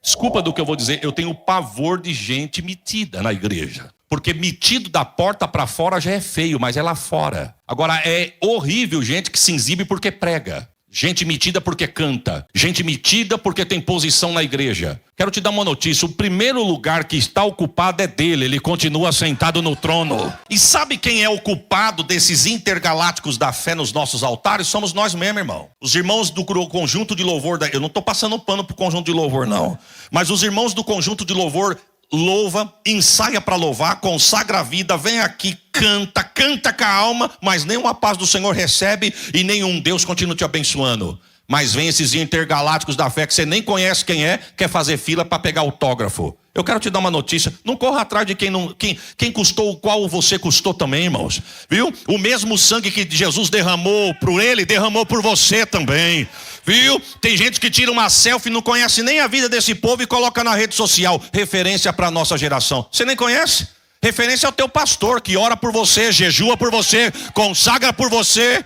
Desculpa do que eu vou dizer, eu tenho pavor de gente metida na igreja. Porque metido da porta para fora já é feio, mas é lá fora. Agora é horrível gente que se exibe porque prega. Gente metida porque canta. Gente metida porque tem posição na igreja. Quero te dar uma notícia. O primeiro lugar que está ocupado é dele. Ele continua sentado no trono. E sabe quem é o culpado desses intergalácticos da fé nos nossos altares? Somos nós mesmos, irmão. Os irmãos do conjunto de louvor. Eu não estou passando pano para o conjunto de louvor, não. Mas os irmãos do conjunto de louvor louva, ensaia para louvar, consagra a vida, vem aqui, canta com a alma, mas nenhuma paz do Senhor recebe e nenhum Deus continua te abençoando. Mas vem esses intergalácticos da fé que você nem conhece quem é, quer fazer fila para pegar autógrafo. Eu quero te dar uma notícia, não corra atrás de quem custou o qual você custou também, irmãos. Viu? O mesmo sangue que Jesus derramou por ele, derramou por você também. Viu? Tem gente que tira uma selfie, não conhece nem a vida desse povo e coloca na rede social. Referência para a nossa geração. Você nem conhece? Referência ao teu pastor que ora por você, jejua por você, consagra por você.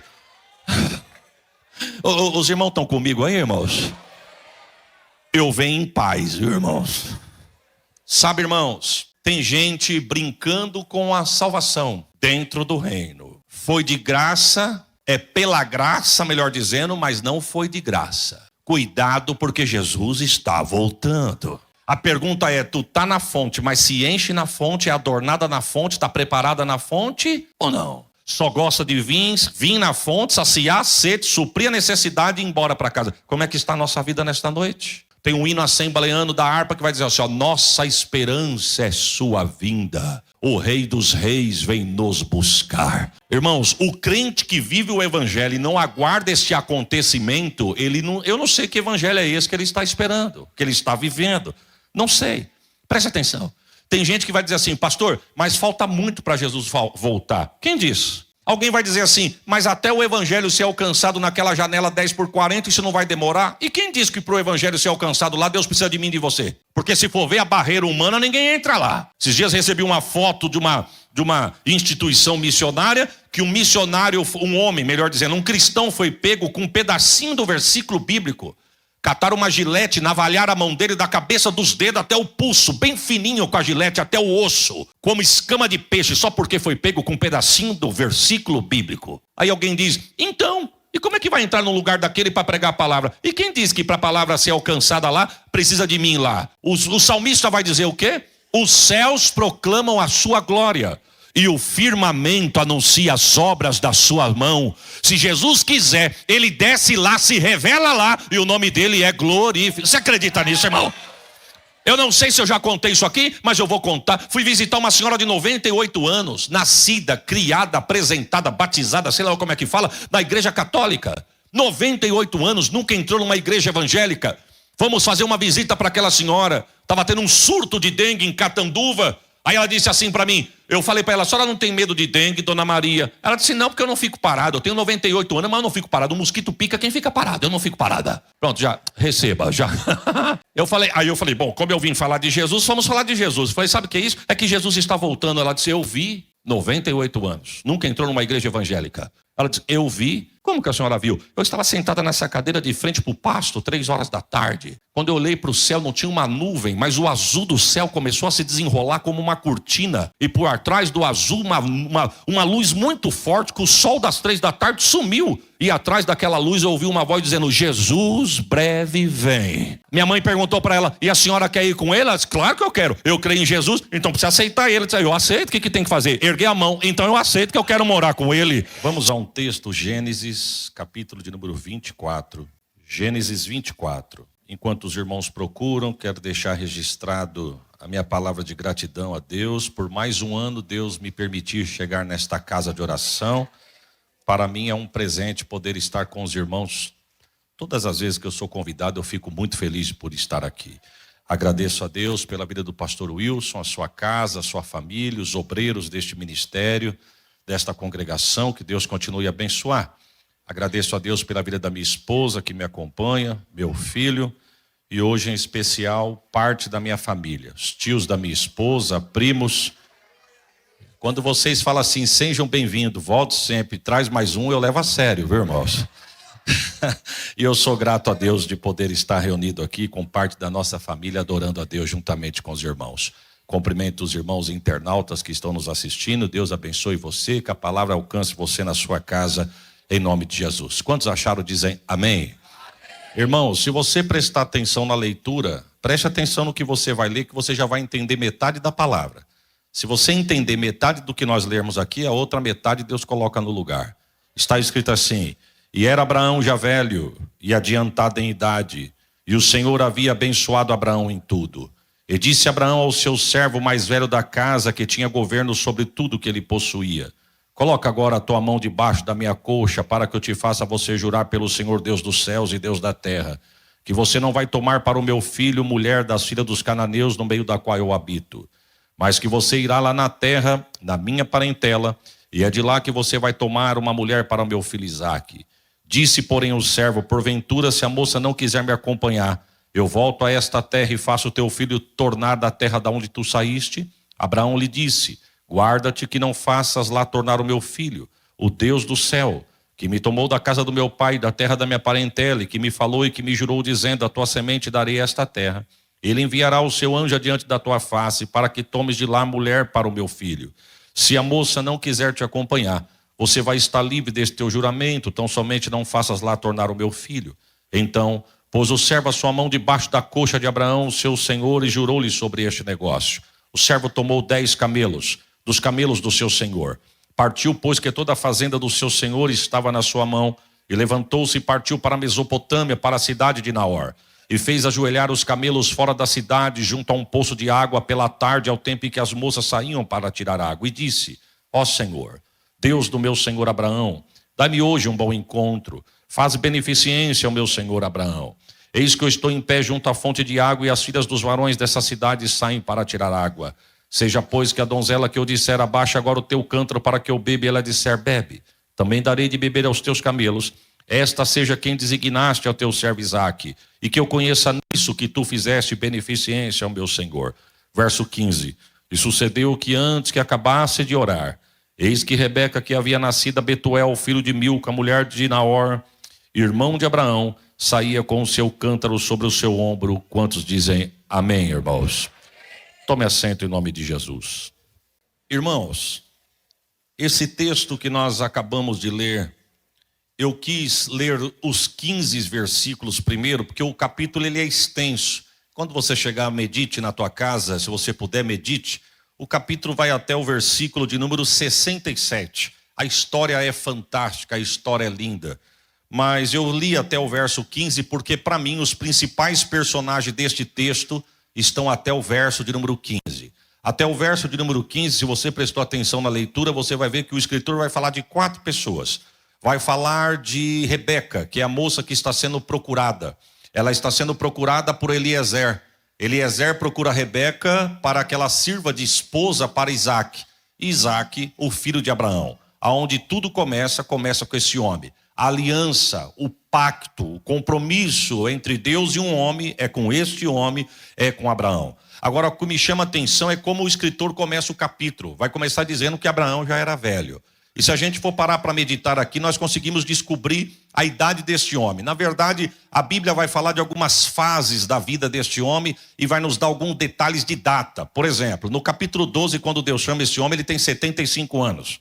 Os irmãos estão comigo aí, irmãos? Eu venho em paz, viu, irmãos? Sabe, irmãos, tem gente brincando com a salvação dentro do reino. Foi de graça. É pela graça, melhor dizendo, mas não foi de graça. Cuidado, porque Jesus está voltando. A pergunta é, tu tá na fonte, mas se enche na fonte, é adornada na fonte, está preparada na fonte ou não? Só gosta de vir na fonte, saciar a sede, suprir a necessidade e ir embora para casa. Como é que está a nossa vida nesta noite? Tem um hino assembleano da harpa que vai dizer assim, ó, nossa esperança é sua vinda. O Rei dos Reis vem nos buscar. Irmãos, o crente que vive o evangelho e não aguarda este acontecimento, eu não sei que evangelho é esse que ele está esperando, que ele está vivendo. Não sei. Preste atenção. Tem gente que vai dizer assim, pastor, mas falta muito para Jesus voltar. Quem disse? Alguém vai dizer assim, mas até o evangelho ser alcançado naquela janela 10x40, isso não vai demorar? E quem disse que para o evangelho ser alcançado lá, Deus precisa de mim e de você? Porque se for ver a barreira humana, ninguém entra lá. Esses dias recebi uma foto de uma instituição missionária, que um missionário, um homem, melhor dizendo, um cristão foi pego com um pedacinho do versículo bíblico. Cataram uma gilete, navalharam a mão dele da cabeça dos dedos até o pulso, bem fininho com a gilete até o osso, como escama de peixe, só porque foi pego com um pedacinho do versículo bíblico. Aí alguém diz, então, e como é que vai entrar no lugar daquele para pregar a palavra? E quem diz que para a palavra ser alcançada lá, precisa de mim lá? O salmista vai dizer o quê? Os céus proclamam a sua glória. E o firmamento anuncia as obras da sua mão. Se Jesus quiser, ele desce lá, se revela lá, e o nome dele é glorificado. Você acredita nisso, irmão? Eu não sei se eu já contei isso aqui, mas eu vou contar. Fui visitar uma senhora de 98 anos, nascida, criada, apresentada, batizada, sei lá como é que fala, na igreja católica. 98 anos, nunca entrou numa igreja evangélica. Fomos fazer uma visita para aquela senhora. Estava tendo um surto de dengue em Catanduva. Aí ela disse assim para mim, eu falei para ela, a senhora não tem medo de dengue, dona Maria? Ela disse, não, porque eu não fico parado, eu tenho 98 anos, mas eu não fico parado, o mosquito pica quem fica parado, eu não fico parada. Pronto, já, receba, já. Aí eu falei, bom, como eu vim falar de Jesus, vamos falar de Jesus. Eu falei, sabe o que é isso? É que Jesus está voltando. Ela disse, eu vi, 98 anos, nunca entrou numa igreja evangélica. Ela disse, eu vi. Como que a senhora viu? Eu estava sentada nessa cadeira de frente para o pasto, 3 horas da tarde. Quando eu olhei para o céu, não tinha uma nuvem, mas o azul do céu começou a se desenrolar como uma cortina. E por trás do azul, uma luz muito forte, que o sol das 3 da tarde sumiu. E atrás daquela luz eu ouvi uma voz dizendo, Jesus breve vem. Minha mãe perguntou para ela, e a senhora quer ir com ele? Ela disse, claro que eu quero. Eu creio em Jesus, então precisa aceitar ele. Ela disse, eu aceito, o que tem que fazer? Erguer a mão, então eu aceito que eu quero morar com ele. Vamos a um texto, Gênesis, capítulo de número 24. Gênesis 24. Enquanto os irmãos procuram, quero deixar registrado a minha palavra de gratidão a Deus. Por mais um ano, Deus me permitir chegar nesta casa de oração. Para mim é um presente poder estar com os irmãos. Todas as vezes que eu sou convidado, eu fico muito feliz por estar aqui. Agradeço a Deus pela vida do pastor Wilson, a sua casa, a sua família, os obreiros deste ministério, desta congregação, que Deus continue a abençoar. Agradeço a Deus pela vida da minha esposa que me acompanha, meu filho, e hoje em especial parte da minha família, os tios da minha esposa, primos. Quando vocês falam assim, sejam bem-vindos, volte sempre, traz mais um, eu levo a sério, viu, irmãos? E eu sou grato a Deus de poder estar reunido aqui com parte da nossa família, adorando a Deus juntamente com os irmãos. Cumprimento os irmãos internautas que estão nos assistindo. Deus abençoe você, que a palavra alcance você na sua casa, em nome de Jesus. Quantos acharam, dizem amém? Irmãos, se você prestar atenção na leitura, preste atenção no que você vai ler, que você já vai entender metade da palavra. Se você entender metade do que nós lermos aqui, a outra metade Deus coloca no lugar. Está escrito assim: e era Abraão já velho e adiantado em idade, e o Senhor havia abençoado Abraão em tudo. E disse Abraão ao seu servo mais velho da casa, que tinha governo sobre tudo que ele possuía: coloca agora a tua mão debaixo da minha coxa, para que eu te faça você jurar pelo Senhor Deus dos céus e Deus da terra, que você não vai tomar para o meu filho mulher das filhas dos cananeus, no meio da qual eu habito, mas que você irá lá na terra, na minha parentela, e é de lá que você vai tomar uma mulher para o meu filho Isaque. Disse, porém, o servo: porventura, se a moça não quiser me acompanhar, eu volto a esta terra e faço o teu filho tornar da terra da onde tu saíste? Abraão lhe disse: guarda-te que não faças lá tornar o meu filho, o Deus do céu, que me tomou da casa do meu pai, da terra da minha parentela, e que me falou e que me jurou, dizendo: a tua semente darei esta terra. Ele enviará o seu anjo adiante da tua face, para que tomes de lá mulher para o meu filho. Se a moça não quiser te acompanhar, você vai estar livre deste teu juramento, tão somente não faças lá tornar o meu filho. Então pôs o servo a sua mão debaixo da coxa de Abraão, seu senhor, e jurou-lhe sobre este negócio. O servo tomou 10 camelos, dos camelos do seu senhor. Partiu, pois que toda a fazenda do seu senhor estava na sua mão, e levantou-se e partiu para a Mesopotâmia, para a cidade de Naor. E fez ajoelhar os camelos fora da cidade, junto a um poço de água, pela tarde, ao tempo em que as moças saíam para tirar água. E disse: ó Senhor, Deus do meu senhor Abraão, dá-me hoje um bom encontro. Faz beneficência ao meu senhor Abraão. Eis que eu estou em pé junto à fonte de água, e as filhas dos varões dessa cidade saem para tirar água. Seja, pois, que a donzela que eu disser: abaixa agora o teu cântaro para que eu beba, e ela disser: bebe. Também darei de beber aos teus camelos. Esta seja quem designaste ao teu servo Isaque, e que eu conheça nisso que tu fizeste beneficência ao meu senhor. Verso 15. E sucedeu que antes que acabasse de orar, eis que Rebeca, que havia nascido a Betuel, filho de Milca, mulher de Naor, irmão de Abraão, saía com o seu cântaro sobre o seu ombro. Quantos dizem amém, irmãos? Tome assento em nome de Jesus. Irmãos, esse texto que nós acabamos de ler, eu quis ler os 15 versículos primeiro, porque o capítulo ele é extenso. Quando você chegar, medite na tua casa, se você puder, medite. O capítulo vai até o versículo de número 67. A história é fantástica, a história é linda. Mas eu li até o verso 15, porque para mim os principais personagens deste texto estão até o verso de número 15. Até o verso de número 15, se você prestou atenção na leitura, você vai ver que o escritor vai falar de 4 pessoas. Vai falar de Rebeca, que é a moça que está sendo procurada. Ela está sendo procurada por Eliezer. Eliezer procura Rebeca para que ela sirva de esposa para Isaque. Isaque, o filho de Abraão. Aonde tudo começa com esse homem. A aliança, o pacto, o compromisso entre Deus e um homem é com este homem, é com Abraão. Agora, o que me chama a atenção é como o escritor começa o capítulo. Vai começar dizendo que Abraão já era velho. E se a gente for parar para meditar aqui, nós conseguimos descobrir a idade deste homem. Na verdade, a Bíblia vai falar de algumas fases da vida deste homem e vai nos dar alguns detalhes de data. Por exemplo, no capítulo 12, quando Deus chama esse homem, ele tem 75 anos.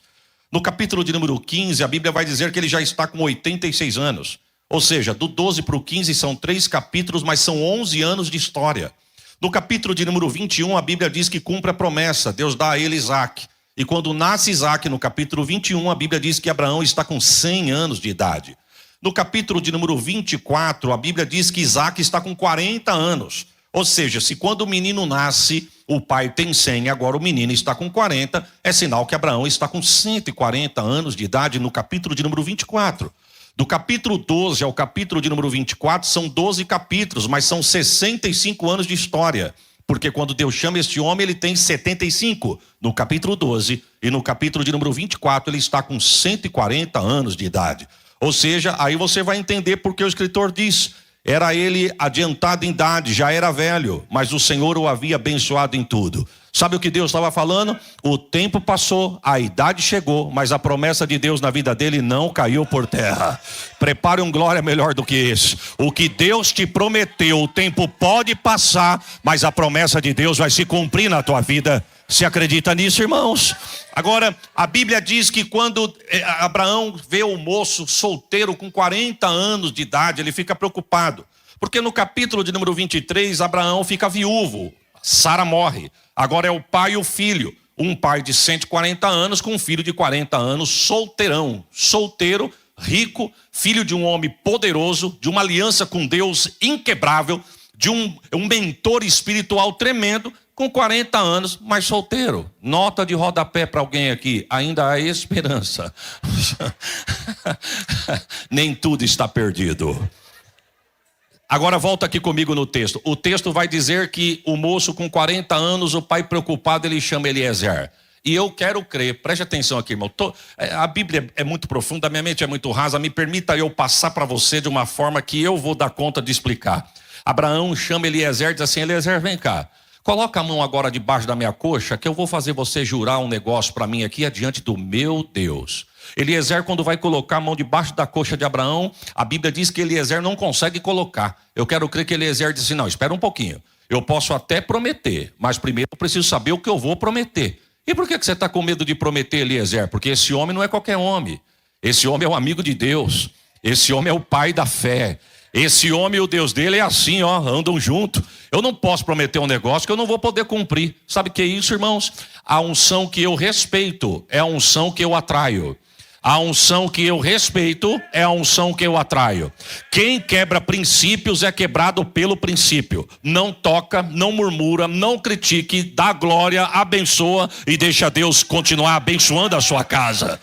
No capítulo de número 15, a Bíblia vai dizer que ele já está com 86 anos. Ou seja, do 12 para o 15 são 3 capítulos, mas são 11 anos de história. No capítulo de número 21, a Bíblia diz que cumpre a promessa. Deus dá a ele Isaque. E quando nasce Isaque, no capítulo 21, a Bíblia diz que Abraão está com 100 anos de idade. No capítulo de número 24, a Bíblia diz que Isaque está com 40 anos. Ou seja, se quando o menino nasce, o pai tem 100, agora o menino está com 40, é sinal que Abraão está com 140 anos de idade no capítulo de número 24. Do capítulo 12 ao capítulo de número 24, são 12 capítulos, mas são 65 anos de história. Porque quando Deus chama este homem, ele tem 75 no capítulo 12. E no capítulo de número 24, ele está com 140 anos de idade. Ou seja, aí você vai entender porque o escritor diz: era ele adiantado em idade, já era velho, mas o Senhor o havia abençoado em tudo. Sabe o que Deus estava falando? O tempo passou, a idade chegou, mas a promessa de Deus na vida dele não caiu por terra. Prepare um glória melhor do que esse. O que Deus te prometeu, o tempo pode passar, mas a promessa de Deus vai se cumprir na tua vida. Você acredita nisso, irmãos? Agora, a Bíblia diz que quando Abraão vê o moço solteiro com 40 anos de idade, ele fica preocupado. Porque no capítulo de número 23, Abraão fica viúvo. Sara morre. Agora é o pai e o filho. Um pai de 140 anos com um filho de 40 anos, solteirão. Solteiro, rico, filho de um homem poderoso, de uma aliança com Deus inquebrável, de um mentor espiritual tremendo, com 40 anos, mas solteiro. Nota de rodapé para alguém aqui. Ainda há esperança. Nem tudo está perdido. Agora volta aqui comigo no texto. O texto vai dizer que o moço com 40 anos, o pai preocupado, ele chama Eliezer. E eu quero crer, preste atenção aqui, irmão. A Bíblia é muito profunda, a minha mente é muito rasa. Me permita eu passar para você de uma forma que eu vou dar conta de explicar. Abraão chama Eliezer e diz assim: Eliezer, vem cá. Coloca a mão agora debaixo da minha coxa, que eu vou fazer você jurar um negócio para mim aqui adiante do meu Deus. Eliezer, quando vai colocar a mão debaixo da coxa de Abraão, a Bíblia diz que Eliezer não consegue colocar. Eu quero crer que Eliezer disse: não, espera um pouquinho. Eu posso até prometer, mas primeiro eu preciso saber o que eu vou prometer. E por que você está com medo de prometer, Eliezer? Porque esse homem não é qualquer homem. Esse homem é o amigo de Deus. Esse homem é o pai da fé. Esse homem e o Deus dele é assim, ó, andam junto. Eu não posso prometer um negócio que eu não vou poder cumprir. Sabe o que é isso, irmãos? A unção que eu respeito é a unção que eu atraio. A unção que eu respeito é a unção que eu atraio. Quem quebra princípios é quebrado pelo princípio. Não toca, não murmura, não critique, dá glória, abençoa e deixa Deus continuar abençoando a sua casa.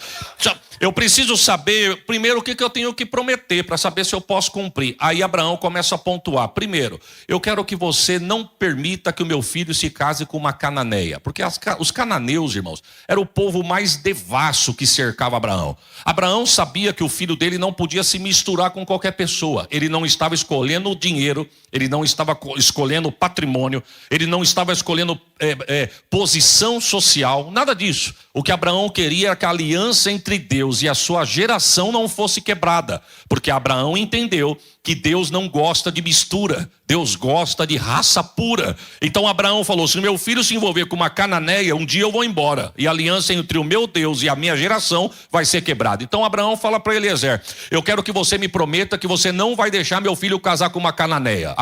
Eu preciso saber, primeiro, o que eu tenho que prometer para saber se eu posso cumprir. Aí Abraão começa a pontuar. Primeiro, eu quero que você não permita que o meu filho se case com uma cananeia. Porque os cananeus, irmãos, era o povo mais devasso que cercava Abraão. Abraão sabia que o filho dele não podia se misturar com qualquer pessoa. Ele não estava escolhendo o dinheiro, ele não estava escolhendo patrimônio, ele não estava escolhendo posição social, nada disso. O que Abraão queria era que a aliança entre Deus e a sua geração não fosse quebrada, porque Abraão entendeu que Deus não gosta de mistura, Deus gosta de raça pura. Então Abraão falou: se meu filho se envolver com uma cananeia, um dia eu vou embora, e a aliança entre o meu Deus e a minha geração vai ser quebrada. Então Abraão fala para Eliezer: eu quero que você me prometa que você não vai deixar meu filho casar com uma cananeia.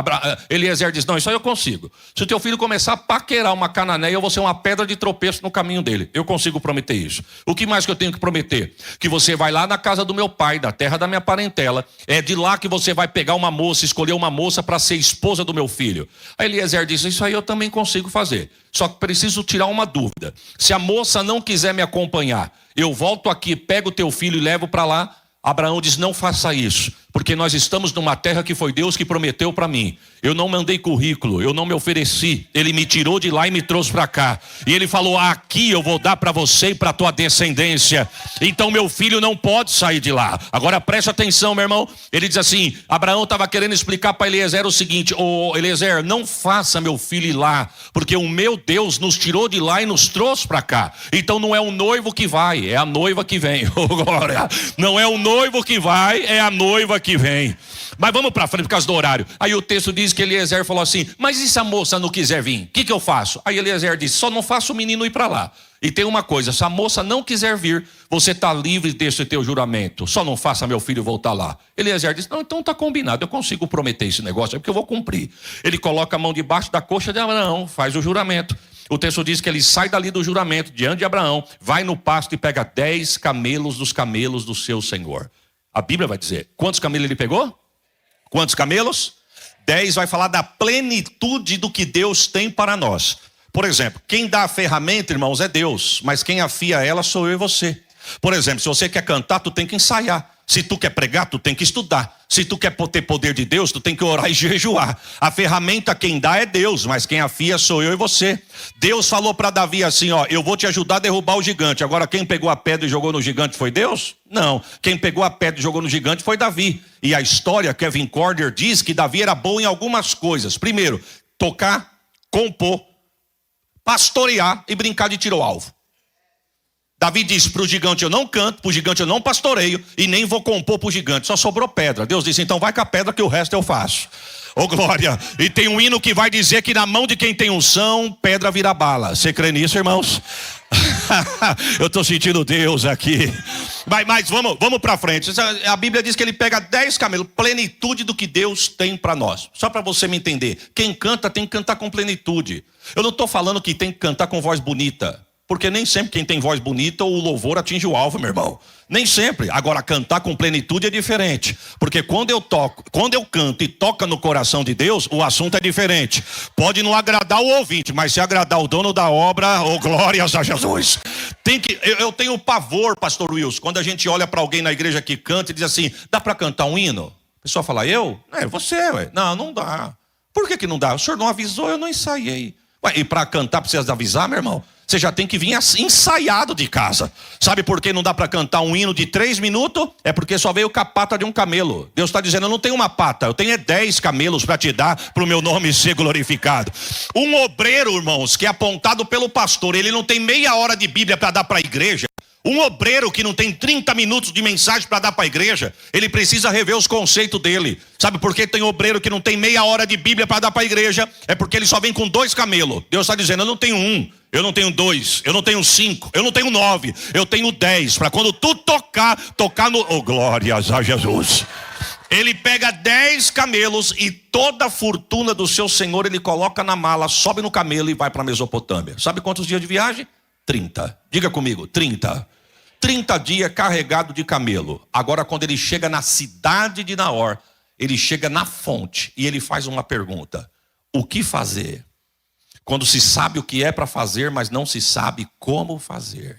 Eliezer diz: não, isso aí eu consigo. Se o teu filho começar a paquerar uma cananeia, eu vou ser uma pedra de tropeço no caminho dele. Eu consigo prometer isso. O que mais que eu tenho que prometer? Que você vai lá na casa do meu pai, da terra da minha parentela, é de lá que você vai pegar uma moça, escolher uma moça para ser esposa do meu filho. Aí Eliezer disse: isso aí eu também consigo fazer, só que preciso tirar uma dúvida. Se a moça não quiser me acompanhar, eu volto aqui, pego o teu filho e levo para lá? Abraão diz: não faça isso, porque nós estamos numa terra que foi Deus que prometeu para mim. Eu não mandei currículo, eu não me ofereci. Ele me tirou de lá e me trouxe para cá. E ele falou: aqui eu vou dar para você e para tua descendência. Então meu filho não pode sair de lá. Agora preste atenção, meu irmão. Ele diz assim: Abraão estava querendo explicar para Eliezer o seguinte: ô Eliezer, não faça meu filho ir lá, porque o meu Deus nos tirou de lá e nos trouxe para cá. Então não é o noivo que vai, é a noiva que vem. Glória. Não é o noivo que vai, é a noiva que vem. Mas vamos para frente por causa do horário. Aí o texto diz que Eliezer falou assim: mas e se a moça não quiser vir? O que eu faço? Aí Eliezer disse: só não faça o menino ir para lá. E tem uma coisa: se a moça não quiser vir, você está livre desse teu juramento. Só não faça meu filho voltar lá. Eliezer disse: não, então está combinado, eu consigo prometer esse negócio, é porque eu vou cumprir. Ele coloca a mão debaixo da coxa de Abraão, faz o juramento. O texto diz que ele sai dali do juramento, diante de Abraão, vai no pasto e pega 10 camelos dos camelos do seu senhor. A Bíblia vai dizer: quantos camelos ele pegou? Quantos camelos? 10 vai falar da plenitude do que Deus tem para nós. Por exemplo, quem dá a ferramenta, irmãos, é Deus, mas quem afia ela sou eu e você. Por exemplo, se você quer cantar, tu tem que ensaiar. Se tu quer pregar, tu tem que estudar. Se tu quer ter poder de Deus, tu tem que orar e jejuar. A ferramenta quem dá é Deus, mas quem afia sou eu e você. Deus falou para Davi assim: ó, eu vou te ajudar a derrubar o gigante. Agora quem pegou a pedra e jogou no gigante foi Deus? Não, quem pegou a pedra e jogou no gigante foi Davi. E a história, Kevin Corder diz que Davi era bom em algumas coisas. Primeiro, tocar, compor, pastorear e brincar de tiro ao alvo. Davi disse, para o gigante eu não canto, para o gigante eu não pastoreio e nem vou compor para o gigante, só sobrou pedra. Deus disse, então vai com a pedra que o resto eu faço. Ô glória, e tem um hino que vai dizer que na mão de quem tem unção, pedra vira bala. Você crê nisso, irmãos? Eu estou sentindo Deus aqui. Mas vamos para frente. A Bíblia diz que ele pega 10 camelos, plenitude do que Deus tem para nós. Só para você me entender, quem canta tem que cantar com plenitude. Eu não estou falando que tem que cantar com voz bonita, porque nem sempre quem tem voz bonita, o louvor atinge o alvo, meu irmão. Nem sempre. Agora, cantar com plenitude é diferente. Porque quando eu canto e toca no coração de Deus, o assunto é diferente. Pode não agradar o ouvinte, mas se agradar o dono da obra, oh, glórias a Jesus. Eu tenho pavor, pastor Wilson, quando a gente olha para alguém na igreja que canta e diz assim, dá para cantar um hino? A pessoa fala, eu? É você, ué. Não dá. Por que não dá? O senhor não avisou, eu não ensaiei. Ué, e para cantar precisa avisar, meu irmão? Você já tem que vir ensaiado de casa. Sabe por que não dá para cantar um hino de 3 minutos? É porque só veio com a pata de um camelo. Deus está dizendo, eu não tenho uma pata, eu tenho 10 camelos para te dar, para o meu nome ser glorificado. Um obreiro, irmãos, que é apontado pelo pastor, ele não tem meia hora de Bíblia para dar para a igreja. Um obreiro que não tem 30 minutos de mensagem para dar para a igreja, ele precisa rever os conceitos dele. Sabe por que tem obreiro que não tem meia hora de Bíblia para dar para a igreja? É porque ele só vem com 2 camelos. Deus está dizendo, eu não tenho 1, eu não tenho 2, eu não tenho 5, eu não tenho 9, eu tenho 10. Para quando tu tocar no... Oh, glórias a Jesus. Ele pega 10 camelos e toda a fortuna do seu senhor ele coloca na mala, sobe no camelo e vai para a Mesopotâmia. Sabe quantos dias de viagem? 30. Diga comigo, 30. 30 dias carregado de camelo. Agora quando ele chega na cidade de Naor, ele chega na fonte e ele faz uma pergunta. O que fazer? Quando se sabe o que é para fazer, mas não se sabe como fazer.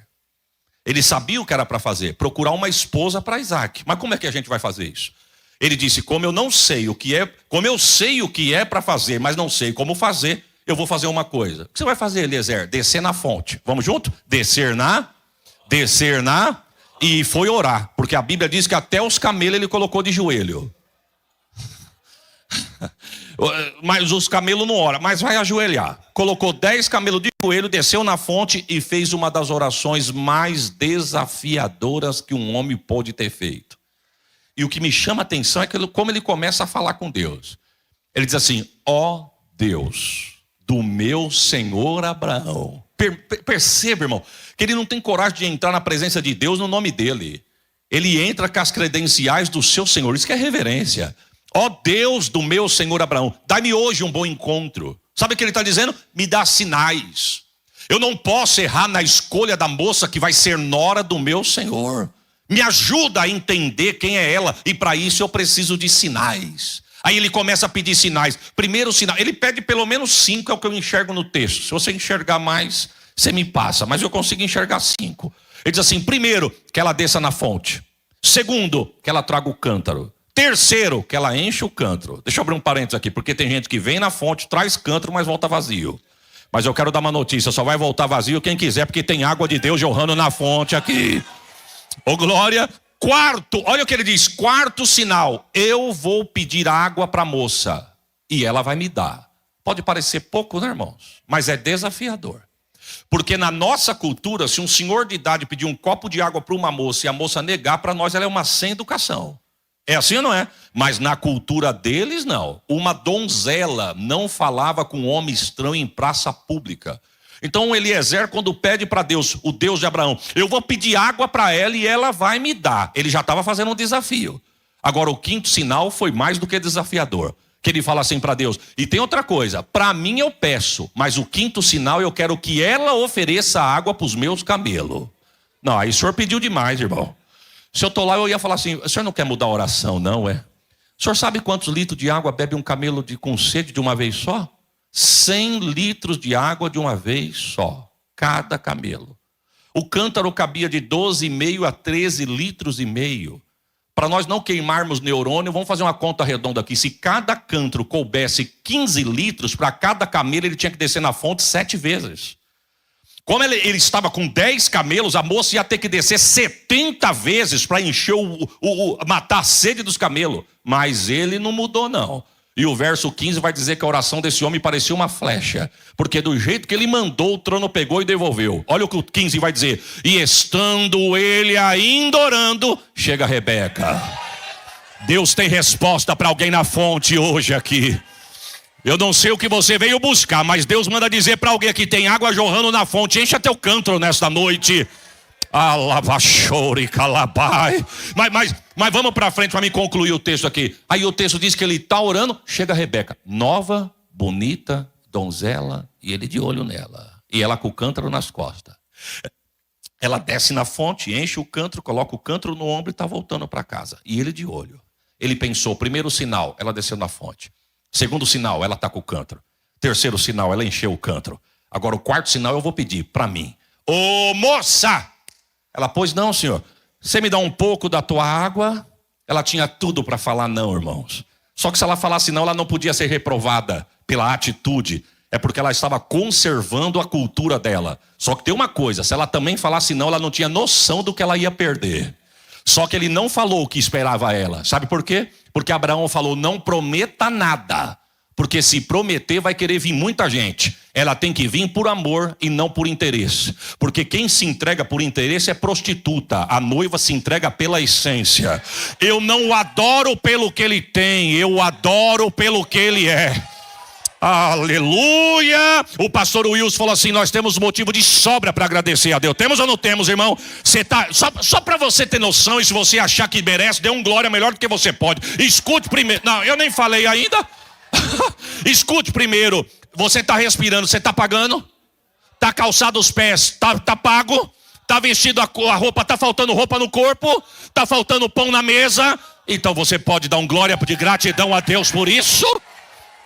Ele sabia o que era para fazer, procurar uma esposa para Isaac. Mas como é que a gente vai fazer isso? Ele disse, como eu sei o que é para fazer, mas não sei como fazer, eu vou fazer uma coisa. O que você vai fazer, Eliezer? Descer na fonte. Vamos junto? Descer na, e foi orar. Porque a Bíblia diz que até os camelos ele colocou de joelho. Mas os camelos não oram, mas vai ajoelhar. Colocou 10 camelos de joelho, desceu na fonte e fez uma das orações mais desafiadoras que um homem pode ter feito. E o que me chama a atenção é como ele começa a falar com Deus. Ele diz assim, ó Deus do meu senhor Abraão. Perceba, irmão, que ele não tem coragem de entrar na presença de Deus no nome dele. Ele entra com as credenciais do seu Senhor. Isso que é reverência. Ó Deus do meu senhor Abraão, dá-me hoje um bom encontro. Sabe o que ele está dizendo? Me dá sinais. Eu não posso errar na escolha da moça que vai ser nora do meu Senhor. Me ajuda a entender quem é ela. E para isso eu preciso de sinais. Aí ele começa a pedir sinais. Primeiro sinal, ele pede pelo menos 5, é o que eu enxergo no texto. Se você enxergar mais, você me passa. Mas eu consigo enxergar 5. Ele diz assim, primeiro, que ela desça na fonte. Segundo, que ela traga o cântaro. Terceiro, que ela enche o cântaro. Deixa eu abrir um parênteses aqui, porque tem gente que vem na fonte, traz cântaro, mas volta vazio. Mas eu quero dar uma notícia, só vai voltar vazio quem quiser, porque tem água de Deus jorrando na fonte aqui. Ô glória. Quarto, olha o que ele diz, quarto sinal, eu vou pedir água para a moça e ela vai me dar. Pode parecer pouco, né, irmãos? Mas é desafiador. Porque na nossa cultura, se um senhor de idade pedir um copo de água para uma moça e a moça negar, para nós ela é uma sem educação. É assim ou não é? Mas na cultura deles, não. Uma donzela não falava com um homem estranho em praça pública. Então Eliezer, quando pede para Deus, o Deus de Abraão, eu vou pedir água para ela e ela vai me dar. Ele já estava fazendo um desafio. Agora o quinto sinal foi mais do que desafiador. Que ele fala assim para Deus, e tem outra coisa, para mim eu peço, mas o quinto sinal eu quero que ela ofereça água para os meus camelos. Não, aí o senhor pediu demais, irmão. Se eu estou lá, eu ia falar assim, o senhor não quer mudar a oração, não é? O senhor sabe quantos litros de água bebe um camelo com sede de uma vez só? 100 litros de água de uma vez só, cada camelo. O cântaro cabia de 12,5 a 13 litros e meio. Para nós não queimarmos neurônio, vamos fazer uma conta redonda aqui. Se cada cântaro coubesse 15 litros, para cada camelo ele tinha que descer na fonte 7 vezes. Como ele estava com 10 camelos, a moça ia ter que descer 70 vezes para encher matar a sede dos camelos. Mas ele não mudou, não. E o verso 15 vai dizer que a oração desse homem parecia uma flecha, porque do jeito que ele mandou, o trono pegou e devolveu. Olha o que o 15 vai dizer: e estando ele ainda orando, chega Rebeca. Deus tem resposta para alguém na fonte hoje aqui. Eu não sei o que você veio buscar, mas Deus manda dizer para alguém aqui: tem água jorrando na fonte, encha teu cântaro nesta noite. Alavachore calabai. Mas vamos para frente para me concluir o texto aqui. Aí o texto diz que ele está orando, chega a Rebeca, nova, bonita, donzela, e ele de olho nela, e ela com o cântaro nas costas. Ela desce na fonte, enche o cântaro, coloca o cântaro no ombro e está voltando para casa, e ele de olho. Ele pensou: primeiro sinal, ela desceu na fonte. Segundo sinal, ela está com o cântaro. Terceiro sinal, ela encheu o cântaro. Agora o quarto sinal eu vou pedir para mim: ô moça! Ela: pois não, senhor, você me dá um pouco da tua água? Ela tinha tudo para falar não, irmãos. Só que se ela falasse não, ela não podia ser reprovada pela atitude. É porque ela estava conservando a cultura dela. Só que tem uma coisa: se ela também falasse não, ela não tinha noção do que ela ia perder. Só que ele não falou o que esperava ela. Sabe por quê? Porque Abraão falou: não prometa nada, porque se prometer vai querer vir muita gente. Ela tem que vir por amor e não por interesse. Porque quem se entrega por interesse é prostituta. A noiva se entrega pela essência. Eu não o adoro pelo que ele tem, eu o adoro pelo que ele é. Aleluia! O pastor Wilson falou assim: nós temos motivo de sobra para agradecer a Deus. Temos ou não temos, irmão? Você tá, só para você ter noção, e se você achar que merece, dê um glória melhor do que você pode. Escute primeiro. Não, eu nem falei ainda. Escute primeiro. Você está respirando, você está pagando? Está calçado os pés, tá pago? Está vestido a roupa, está faltando roupa no corpo? Está faltando pão na mesa? Então você pode dar um glória de gratidão a Deus por isso.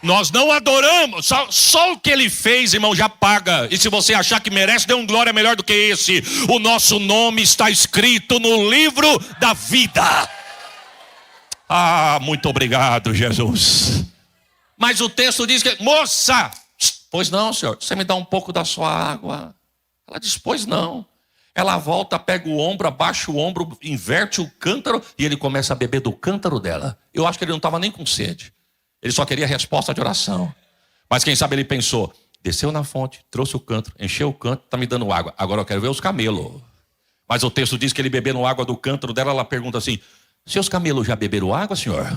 Nós não adoramos, só o que ele fez, irmão, já paga. E se você achar que merece, dê um glória melhor do que esse. O nosso nome está escrito no livro da vida. Ah, muito obrigado, Jesus. Mas o texto diz que: moça, pois não, senhor, você me dá um pouco da sua água? Ela diz: pois não. Ela volta, pega o ombro, abaixa o ombro, inverte o cântaro e ele começa a beber do cântaro dela. Eu acho que ele não estava nem com sede. Ele só queria resposta de oração. Mas quem sabe ele pensou: desceu na fonte, trouxe o cântaro, encheu o cântaro, está me dando água. Agora eu quero ver os camelos. Mas o texto diz que ele bebendo água do cântaro dela. Ela pergunta assim: seus camelos já beberam água, senhor?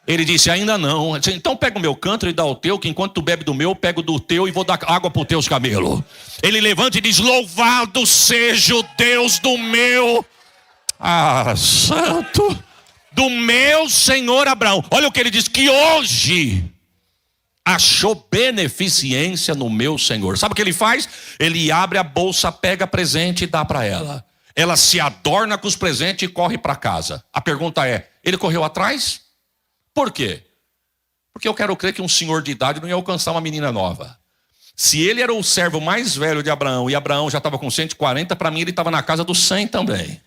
Ele disse: ainda não. Disse: então pega o meu cântaro e dá o teu, que enquanto tu bebe do meu, eu pego do teu e vou dar água para os teus camelos. Ele levanta e diz: louvado seja o Deus do meu... santo... do meu senhor Abraão. Olha o que ele diz: que hoje achou beneficência no meu senhor. Sabe o que ele faz? Ele abre a bolsa, pega presente e dá para ela. Ela se adorna com os presentes e corre para casa. A pergunta é: ele correu atrás? Por quê? Porque eu quero crer que um senhor de idade não ia alcançar uma menina nova. Se ele era o servo mais velho de Abraão e Abraão já estava com 140, para mim ele estava na casa dos 100 também.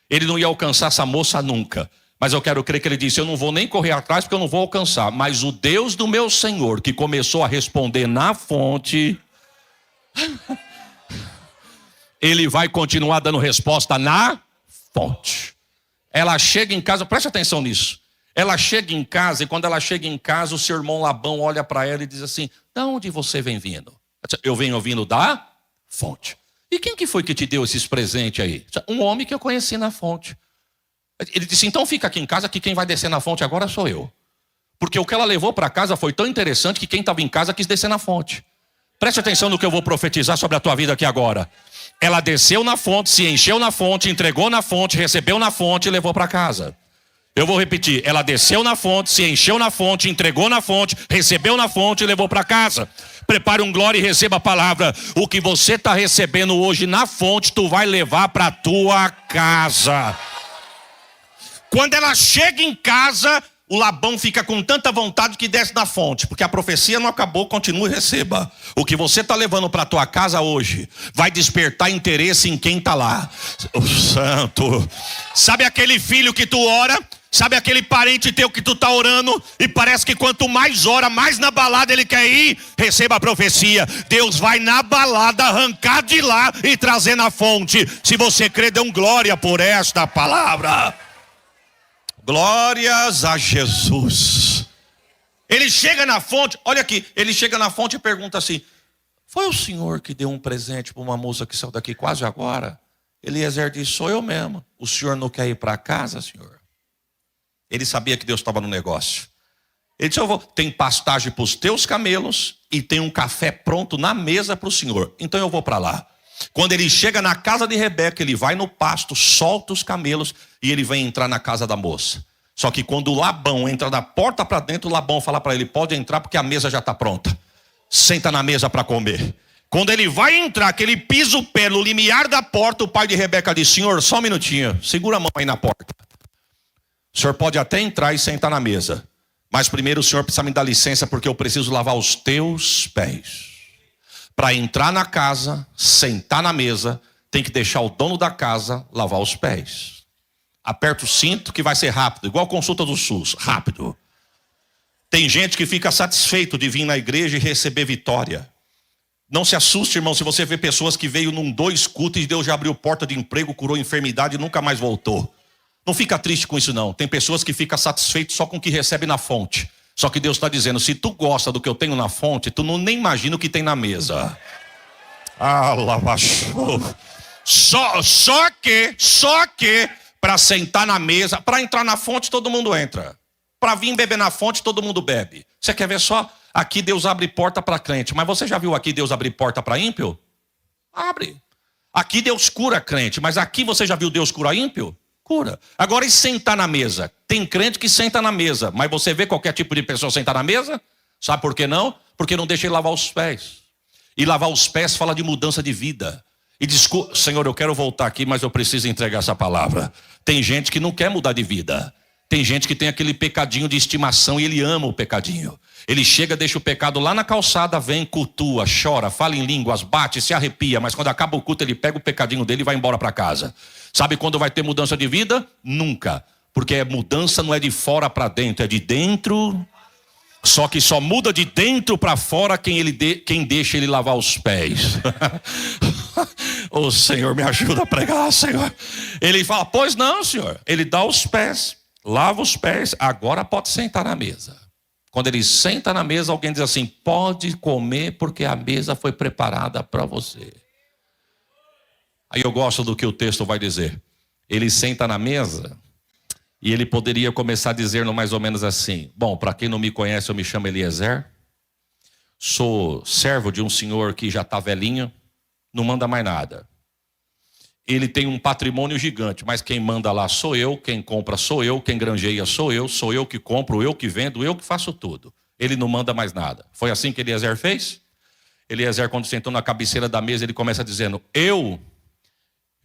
Ele não ia alcançar essa moça nunca. Mas eu quero crer que ele disse: eu não vou nem correr atrás porque eu não vou alcançar. Mas o Deus do meu Senhor, que começou a responder na fonte, ele vai continuar dando resposta na fonte. Ela chega em casa, preste atenção nisso. Ela chega em casa e quando ela chega em casa, o seu irmão Labão olha para ela e diz assim: de onde você vem vindo? Eu venho vindo da fonte. E quem que foi que te deu esses presentes aí? Um homem que eu conheci na fonte. Ele disse: então fica aqui em casa que quem vai descer na fonte agora sou eu. Porque o que ela levou para casa foi tão interessante que quem estava em casa quis descer na fonte. Preste atenção no que eu vou profetizar sobre a tua vida aqui agora. Ela desceu na fonte, se encheu na fonte, entregou na fonte, recebeu na fonte e levou para casa. Eu vou repetir: ela desceu na fonte, se encheu na fonte, entregou na fonte, recebeu na fonte e levou para casa. Prepare um glória e receba a palavra. O que você está recebendo hoje na fonte, tu vai levar para a tua casa. Quando ela chega em casa, o Labão fica com tanta vontade que desce na fonte, porque a profecia não acabou. Continue e receba. O que você está levando para a tua casa hoje vai despertar interesse em quem está lá. O santo. Sabe aquele filho que tu ora? Sabe aquele parente teu que tu está orando? E parece que quanto mais ora, mais na balada ele quer ir. Receba a profecia: Deus vai na balada arrancar de lá e trazer na fonte. Se você crê, dê um glória por esta palavra. Glórias a Jesus. Ele chega na fonte, olha aqui, ele chega na fonte e pergunta assim: foi o senhor que deu um presente para uma moça que saiu daqui quase agora? Eliezer disse: sou eu mesmo. O senhor não quer ir para casa, senhor? Ele sabia que Deus estava no negócio. Ele disse: tem pastagem para os teus camelos e tem um café pronto na mesa para o senhor. Então eu vou para lá. Quando ele chega na casa de Rebeca, ele vai no pasto, solta os camelos e ele vem entrar na casa da moça. Só que quando o Labão entra da porta para dentro, o Labão fala para ele: pode entrar porque a mesa já está pronta. Senta na mesa para comer. Quando ele vai entrar, que ele pisa o pé no limiar da porta, o pai de Rebeca diz: senhor, só um minutinho, segura a mão aí na porta. O senhor pode até entrar e sentar na mesa, mas primeiro o senhor precisa me dar licença, porque eu preciso lavar os teus pés. Para entrar na casa, sentar na mesa, tem que deixar o dono da casa lavar os pés. Aperta o cinto que vai ser rápido, igual a consulta do SUS, rápido. Tem gente que fica satisfeito de vir na igreja e receber vitória. Não se assuste, irmão, se você vê pessoas que veio num 2 cultos e Deus já abriu porta de emprego, curou enfermidade e nunca mais voltou. Não fica triste com isso não. Tem pessoas que ficam satisfeitas só com o que recebe na fonte. Só que Deus está dizendo: se tu gosta do que eu tenho na fonte, tu não nem imagina o que tem na mesa. Só que para sentar na mesa, para entrar na fonte todo mundo entra. Para vir beber na fonte todo mundo bebe. Você quer ver só? Aqui Deus abre porta para crente. Mas você já viu aqui Deus abrir porta para ímpio? Abre. Aqui Deus cura crente. Mas aqui você já viu Deus curar ímpio? Cura. Agora, e sentar na mesa? Tem crente que senta na mesa, mas você vê qualquer tipo de pessoa sentar na mesa? Sabe por que não? Porque não deixa ele lavar os pés. E lavar os pés fala de mudança de vida. E diz: Senhor, eu quero voltar aqui, mas eu preciso entregar essa palavra. Tem gente que não quer mudar de vida. Tem gente que tem aquele pecadinho de estimação e ele ama o pecadinho. Ele chega, deixa o pecado lá na calçada, vem, cultua, chora, fala em línguas, bate, se arrepia. Mas quando acaba o culto, ele pega o pecadinho dele e vai embora para casa. Sabe quando vai ter mudança de vida? Nunca. Porque mudança não é de fora para dentro, é de dentro. Só que só muda de dentro para fora quem deixa ele lavar os pés. Ô Senhor, me ajuda a pregar, Senhor. Ele fala: pois não, Senhor. Ele dá os pés, lava os pés, agora pode sentar na mesa. Quando ele senta na mesa, alguém diz assim: pode comer porque a mesa foi preparada para você. Aí eu gosto do que o texto vai dizer. Ele senta na mesa e ele poderia começar dizendo mais ou menos assim: bom, para quem não me conhece, eu me chamo Eliezer. Sou servo de um senhor que já está velhinho, não manda mais nada. Ele tem um patrimônio gigante, mas quem manda lá sou eu, quem compra sou eu, quem granjeia sou eu que compro, eu que vendo, eu que faço tudo. Ele não manda mais nada. Foi assim que Eliezer fez? Eliezer, quando sentou na cabeceira da mesa, ele começa dizendo: eu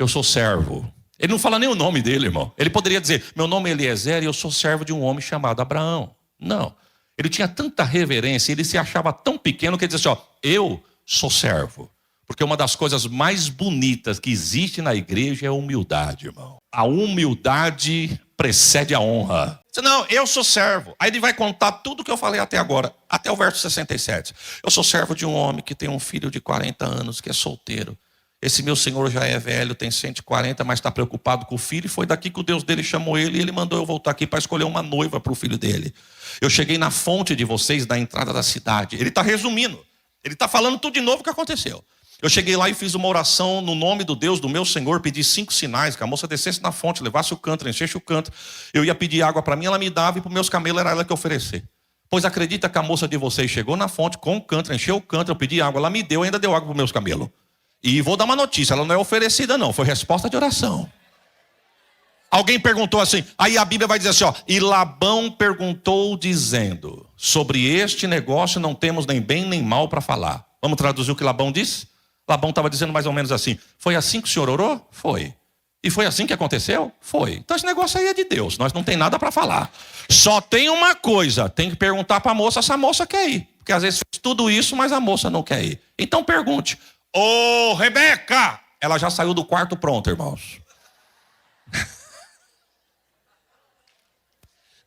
sou servo. Ele não fala nem o nome dele, irmão. Ele poderia dizer: meu nome é Eliezer e eu sou servo de um homem chamado Abraão. Não. Ele tinha tanta reverência, ele se achava tão pequeno que ele dizia assim: eu sou servo. Porque uma das coisas mais bonitas que existe na igreja é a humildade, irmão. A humildade precede a honra. Não, eu sou servo. Aí ele vai contar tudo que eu falei até agora, até o verso 67. Eu sou servo de um homem que tem um filho de 40 anos, que é solteiro. Esse meu senhor já é velho, tem 140, mas está preocupado com o filho. E foi daqui que o Deus dele chamou ele e ele mandou eu voltar aqui para escolher uma noiva para o filho dele. Eu cheguei na fonte de vocês, na entrada da cidade. Ele está resumindo. Ele está falando tudo de novo que aconteceu. Eu cheguei lá e fiz uma oração no nome do Deus do meu Senhor, pedi 5 sinais, que a moça descesse na fonte, levasse o cântaro, enchesse o cântaro. Eu ia pedir água para mim, ela me dava, e para os meus camelos era ela que oferecer. Pois acredita que a moça de vocês chegou na fonte com o cântaro, encheu o cântaro, eu pedi água, ela me deu, ainda deu água para os meus camelos. E vou dar uma notícia, ela não é oferecida não, foi resposta de oração. Alguém perguntou assim, aí a Bíblia vai dizer assim, ó: e Labão perguntou dizendo: sobre este negócio não temos nem bem nem mal para falar. Vamos traduzir o que Labão disse? Labão estava dizendo mais ou menos assim: foi assim que o senhor orou? Foi. E foi assim que aconteceu? Foi. Então esse negócio aí é de Deus, nós não tem nada para falar. Só tem uma coisa, tem que perguntar para a moça se a moça quer ir. Porque às vezes fez tudo isso, mas a moça não quer ir. Então pergunte: ô Rebeca! Ela já saiu do quarto pronta, irmãos.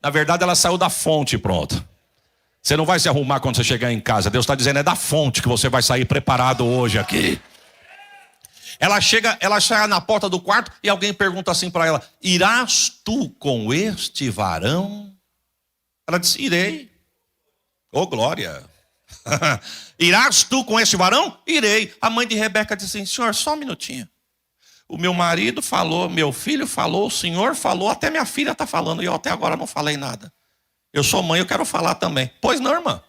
Na verdade ela saiu da fonte pronta. Você não vai se arrumar quando você chegar em casa. Deus está dizendo, é da fonte que você vai sair preparado hoje aqui. Ela chega na porta do quarto e alguém pergunta assim para ela: irás tu com este varão? Ela disse: irei. Ô glória. Irás tu com este varão? Irei. A mãe de Rebeca disse assim: senhor, só um minutinho. O meu marido falou, meu filho falou, o senhor falou, até minha filha está falando. E eu até agora não falei nada. Eu sou mãe, eu quero falar também. Pois não, irmã.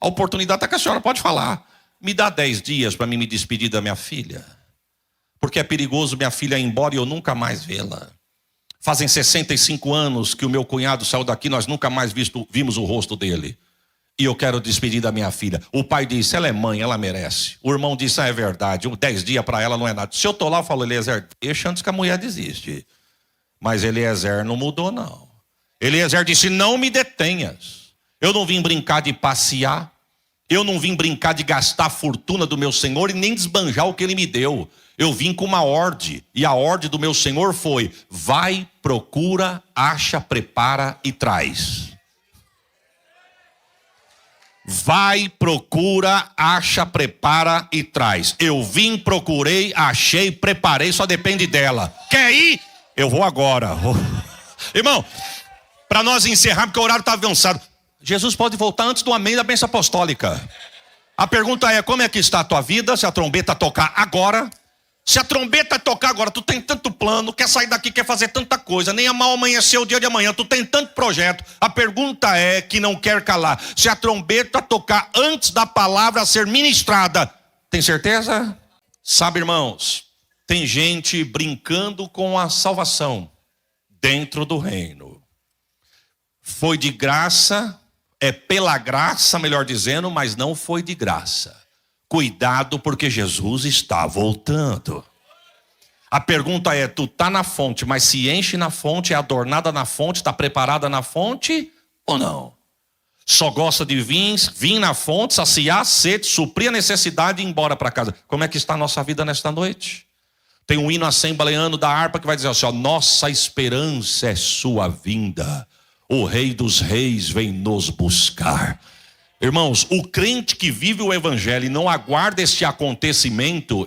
A oportunidade está que a senhora pode falar. Me dá 10 dias para mim me despedir da minha filha. Porque é perigoso minha filha ir embora e eu nunca mais vê-la. Fazem 65 anos que o meu cunhado saiu daqui, nós nunca mais vimos o rosto dele. E eu quero despedir da minha filha. O pai disse: ela é mãe, ela merece. O irmão disse: é verdade, 10 dias para ela não é nada. Se eu estou lá, eu falo: Eliezer, deixa antes que a mulher desiste. Mas Eliezer não mudou, não. Eliezer disse: não me detenhas. Eu não vim brincar de passear. Eu não vim brincar de gastar a fortuna do meu Senhor e nem desbanjar o que Ele me deu. Eu vim com uma ordem. E a ordem do meu Senhor foi: vai, procura, acha, prepara e traz. Vai, procura, acha, prepara e traz. Eu vim, procurei, achei, preparei, só depende dela. Quer ir? Eu vou agora. Irmão, para nós encerrar, porque o horário está avançado. Jesus pode voltar antes do amém da bênção apostólica. A pergunta é: como é que está a tua vida? Se a trombeta tocar agora. Se a trombeta tocar agora, tu tem tanto plano, quer sair daqui, quer fazer tanta coisa, nem mal amanhecer o dia de amanhã, tu tem tanto projeto. A pergunta é que não quer calar: se a trombeta tocar antes da palavra ser ministrada, tem certeza? Sabe, irmãos, tem gente brincando com a salvação dentro do reino. Foi de graça, é pela graça, melhor dizendo, mas não foi de graça. Cuidado, porque Jesus está voltando. A pergunta é: tu está na fonte, mas se enche na fonte, é adornada na fonte, está preparada na fonte ou não? Só gosta de vir na fonte, saciar a sede, suprir a necessidade e ir embora para casa. Como é que está a nossa vida nesta noite? Tem um hino assembleano da harpa que vai dizer assim: ó, nossa esperança é sua vinda, o Rei dos Reis vem nos buscar. Irmãos, o crente que vive o evangelho e não aguarda este acontecimento,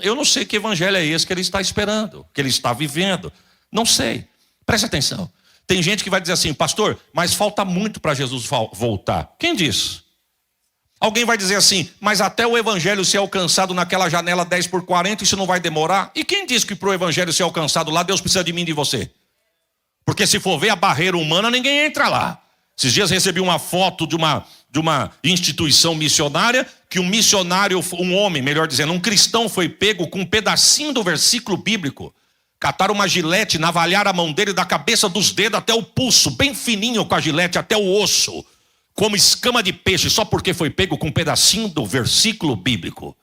eu não sei que evangelho é esse que ele está esperando, que ele está vivendo. Não sei. Preste atenção. Tem gente que vai dizer assim: pastor, mas falta muito para Jesus voltar. Quem diz? Alguém vai dizer assim: mas até o evangelho ser alcançado naquela janela 10x40, isso não vai demorar? E quem diz que para o evangelho ser alcançado lá, Deus precisa de mim e de você? Porque se for ver a barreira humana, ninguém entra lá. Esses dias recebi uma foto de uma instituição missionária, que um missionário, um homem, melhor dizendo, um cristão foi pego com um pedacinho do versículo bíblico. Cataram uma gilete, navalharam a mão dele da cabeça dos dedos até o pulso, bem fininho com a gilete até o osso, como escama de peixe, só porque foi pego com um pedacinho do versículo bíblico.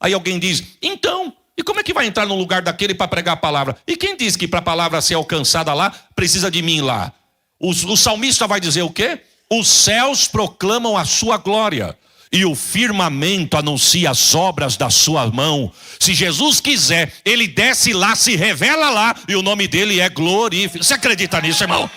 Aí alguém diz: então, e como é que vai entrar no lugar daquele para pregar a palavra? E quem diz que para a palavra ser alcançada lá, precisa de mim lá? O salmista vai dizer o quê? Os céus proclamam a sua glória e o firmamento anuncia as obras da sua mão. Se Jesus quiser, ele desce lá, se revela lá, e o nome dele é glorificado. Você acredita nisso, irmão?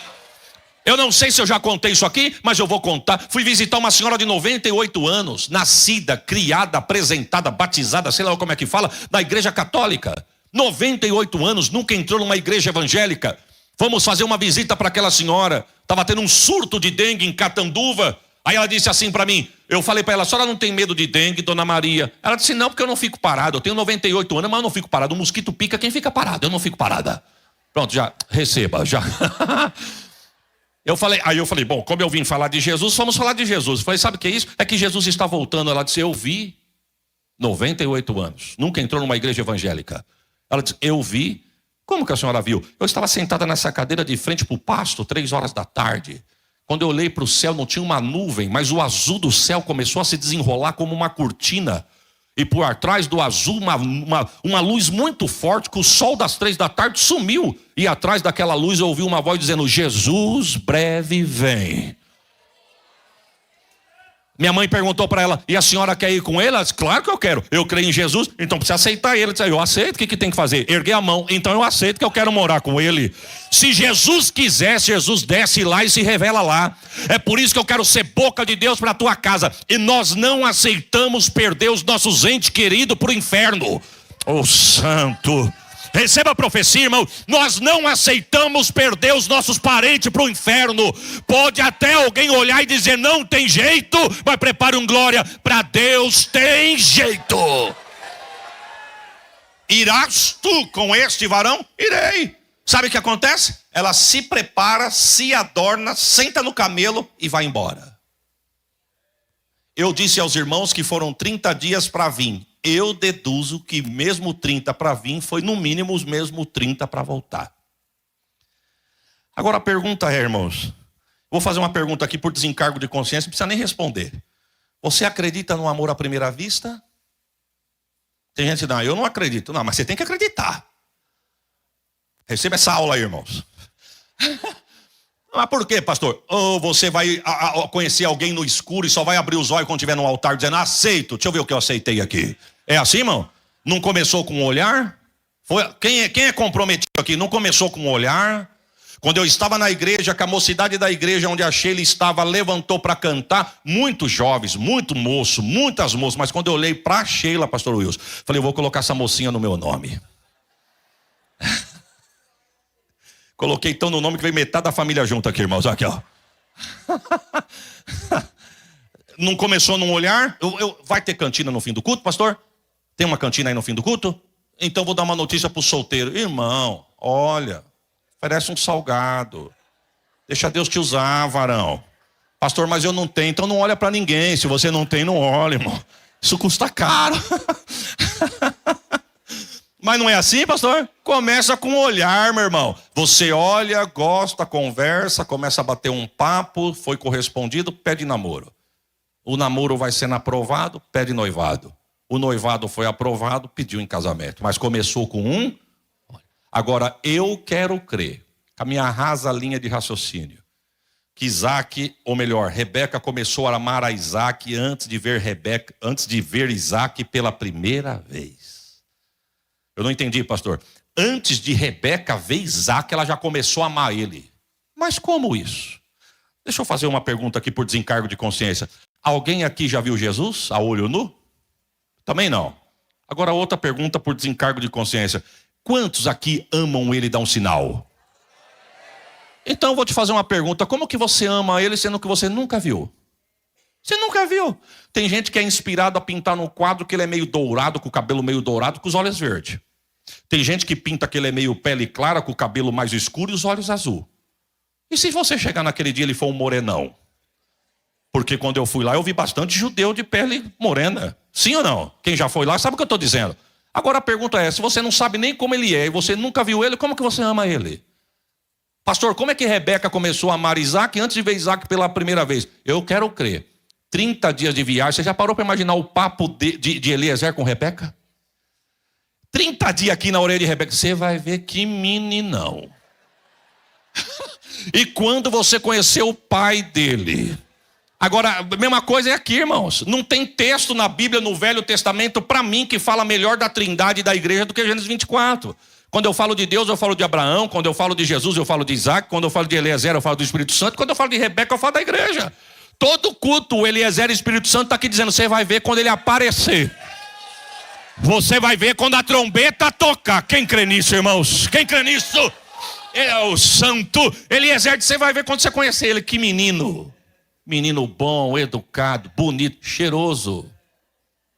Eu não sei se eu já contei isso aqui, mas eu vou contar. Fui visitar uma senhora de 98 anos, nascida, criada, apresentada, batizada, sei lá como é que fala, na igreja católica. 98 anos, nunca entrou numa igreja evangélica. Fomos fazer uma visita para aquela senhora. Estava tendo um surto de dengue em Catanduva. Aí ela disse assim para mim, eu falei para ela: a senhora não tem medo de dengue, dona Maria? Ela disse: não, porque eu não fico parado. Eu tenho 98 anos, mas eu não fico parado. O mosquito pica quem fica parado, eu não fico parada. Pronto, já, receba, já. Aí eu falei, bom, como eu vim falar de Jesus, vamos falar de Jesus. Eu falei: sabe o que é isso? É que Jesus está voltando. Ela disse: eu vi, 98 anos, nunca entrou numa igreja evangélica. Ela disse: eu vi. Como que a senhora viu? Eu estava sentada nessa cadeira de frente para o pasto, 3 horas da tarde. Quando eu olhei para o céu, não tinha uma nuvem, mas o azul do céu começou a se desenrolar como uma cortina. E por trás do azul, uma luz muito forte, que o sol das 3 da tarde sumiu. E atrás daquela luz eu ouvi uma voz dizendo: Jesus breve vem. Minha mãe perguntou para ela: e a senhora quer ir com ele? Ela disse: claro que eu quero, eu creio em Jesus, então precisa aceitar ele. Ela disse: eu aceito, o que tem que fazer? Erguer a mão, então eu aceito que eu quero morar com ele. Se Jesus quiser, Jesus desce lá e se revela lá. É por isso que eu quero ser boca de Deus para a tua casa. E nós não aceitamos perder os nossos entes queridos para o inferno. Oh santo, Receba a profecia, irmão. Nós não aceitamos perder os nossos parentes para o inferno. Pode até alguém olhar e dizer não tem jeito, mas prepare um glória. Para Deus tem jeito. Irás tu com este varão? Irei. Sabe o que acontece? Ela se prepara, se adorna, senta no camelo e vai embora. Eu disse aos irmãos que foram 30 dias para vir. Eu deduzo que mesmo 30 para vir foi no mínimo os mesmos 30 para voltar. Agora a pergunta é, irmãos, vou fazer uma pergunta aqui por desencargo de consciência, não precisa nem responder. Você acredita no amor à primeira vista? Tem gente que diz, não, eu não acredito. Não, mas você tem que acreditar. Receba essa aula aí, irmãos. Mas por quê, pastor? Ou você vai conhecer alguém no escuro e só vai abrir os olhos quando estiver no altar dizendo, aceito. Deixa eu ver o que eu aceitei aqui. É assim, irmão? Não começou com um olhar? Quem é comprometido aqui? Não começou com um olhar? Quando eu estava na igreja, que a mocidade da igreja onde a Sheila estava levantou para cantar, muitos jovens, muito moço, muitas moças, mas quando eu olhei para a Sheila, pastor Wilson, falei, eu vou colocar essa mocinha no meu nome. Coloquei então no nome que veio metade da família junto aqui, irmãos. Aqui, ó. Não começou num olhar? Vai ter cantina no fim do culto, pastor? Tem uma cantina aí no fim do culto? Então vou dar uma notícia para o solteiro. Irmão, olha, oferece um salgado. Deixa Deus te usar, varão. Pastor, mas eu não tenho. Então não olha para ninguém. Se você não tem, não olha, irmão. Isso custa caro. Mas não é assim, pastor? Começa com o olhar, meu irmão. Você olha, gosta, conversa, começa a bater um papo, foi correspondido, pede namoro. O namoro vai sendo aprovado, pede noivado. O noivado foi aprovado, pediu em casamento. Mas começou com um. Agora, eu quero crer, com a minha rasa linha de raciocínio, que Isaac, ou melhor, Rebeca começou a amar a Isaac antes de ver Isaac pela primeira vez. Eu não entendi, pastor. Antes de Rebeca ver Isaac, ela já começou a amar ele. Mas como isso? Deixa eu fazer uma pergunta aqui por desencargo de consciência. Alguém aqui já viu Jesus a olho nu? Também não. Agora outra pergunta por desencargo de consciência. Quantos aqui amam ele e dão um sinal? Então eu vou te fazer uma pergunta. Como que você ama ele sendo que você nunca viu? Você nunca viu. Tem gente que é inspirado a pintar no quadro que ele é meio dourado, com o cabelo meio dourado, com os olhos verdes. Tem gente que pinta que ele é meio pele clara, com o cabelo mais escuro e os olhos azul. E se você chegar naquele dia e ele for um morenão? Porque quando eu fui lá eu vi bastante judeu de pele morena. Sim ou não? Quem já foi lá sabe o que eu estou dizendo. Agora a pergunta é, se você não sabe nem como ele é e você nunca viu ele, como que você ama ele? Pastor, como é que Rebeca começou a amar Isaac antes de ver Isaac pela primeira vez? Eu quero crer. 30 dias de viagem, você já parou para imaginar o papo de Eliezer com Rebeca? 30 dias aqui na orelha de Rebeca, você vai ver que meninão. E quando você conheceu o pai dele? Agora, a mesma coisa é aqui, irmãos. Não tem texto na Bíblia, no Velho Testamento, para mim, que fala melhor da trindade e da igreja do que Gênesis 24. Quando eu falo de Deus, eu falo de Abraão. Quando eu falo de Jesus, eu falo de Isaac. Quando eu falo de Eliezer, eu falo do Espírito Santo. Quando eu falo de Rebeca, eu falo da igreja. Todo culto, o Eliezer e o Espírito Santo está aqui dizendo, você vai ver quando ele aparecer. Você vai ver quando a trombeta tocar. Quem crê nisso, irmãos? Quem crê nisso? É o santo. Eliezer, você vai ver quando você conhecer ele. Que menino. Menino bom, educado, bonito, cheiroso.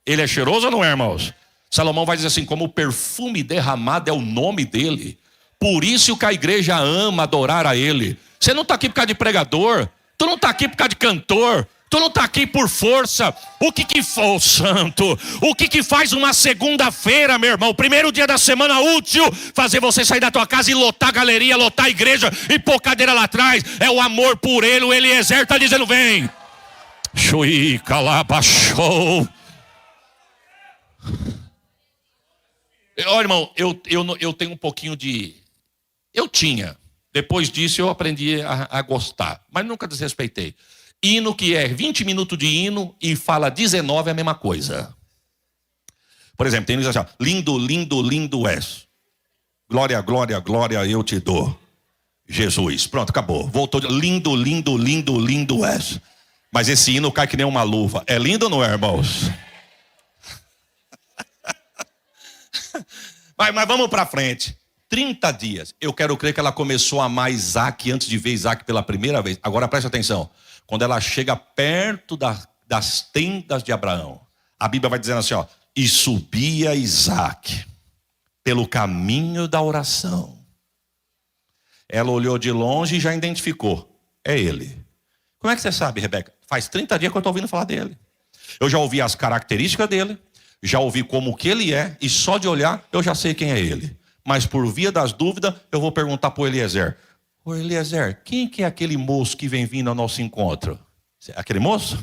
Ele é cheiroso ou não é, irmãos? Salomão vai dizer assim, como o perfume derramado é o nome dele. Por isso que a igreja ama adorar a ele. Você não está aqui por causa de pregador. Tu não está aqui por causa de cantor. Tu não está aqui por força. O que foi, santo? O que faz uma segunda-feira, meu irmão? O primeiro dia da semana útil, fazer você sair da tua casa e lotar a galeria, lotar a igreja e pôr cadeira lá atrás. É o amor por ele. O Eliezer está dizendo, vem. Chui, calabachou. Olha, irmão, eu tenho um pouquinho de... Eu tinha. Depois disso eu aprendi a gostar. Mas nunca desrespeitei. Hino que é 20 minutos de hino e fala 19 é a mesma coisa. Por exemplo, tem assim, lindo, lindo, lindo és. Glória, glória, glória eu te dou. Jesus. Pronto, acabou. Voltou. Lindo, lindo, lindo, lindo és. Mas esse hino cai que nem uma luva. É lindo ou não é, irmãos? Mas vamos para frente. 30 dias. Eu quero crer que ela começou a amar Isaac antes de ver Isaac pela primeira vez. Agora preste atenção. Quando ela chega perto das tendas de Abraão, a Bíblia vai dizendo assim, ó, e subia Isaac pelo caminho da oração. Ela olhou de longe e já identificou. É ele. Como é que você sabe, Rebeca? Faz 30 dias que eu estou ouvindo falar dele. Eu já ouvi as características dele, já ouvi como que ele é, e só de olhar eu já sei quem é ele. Mas por via das dúvidas, eu vou perguntar para o Eliezer. Ô Eliezer, quem que é aquele moço que vem vindo ao nosso encontro? Aquele moço?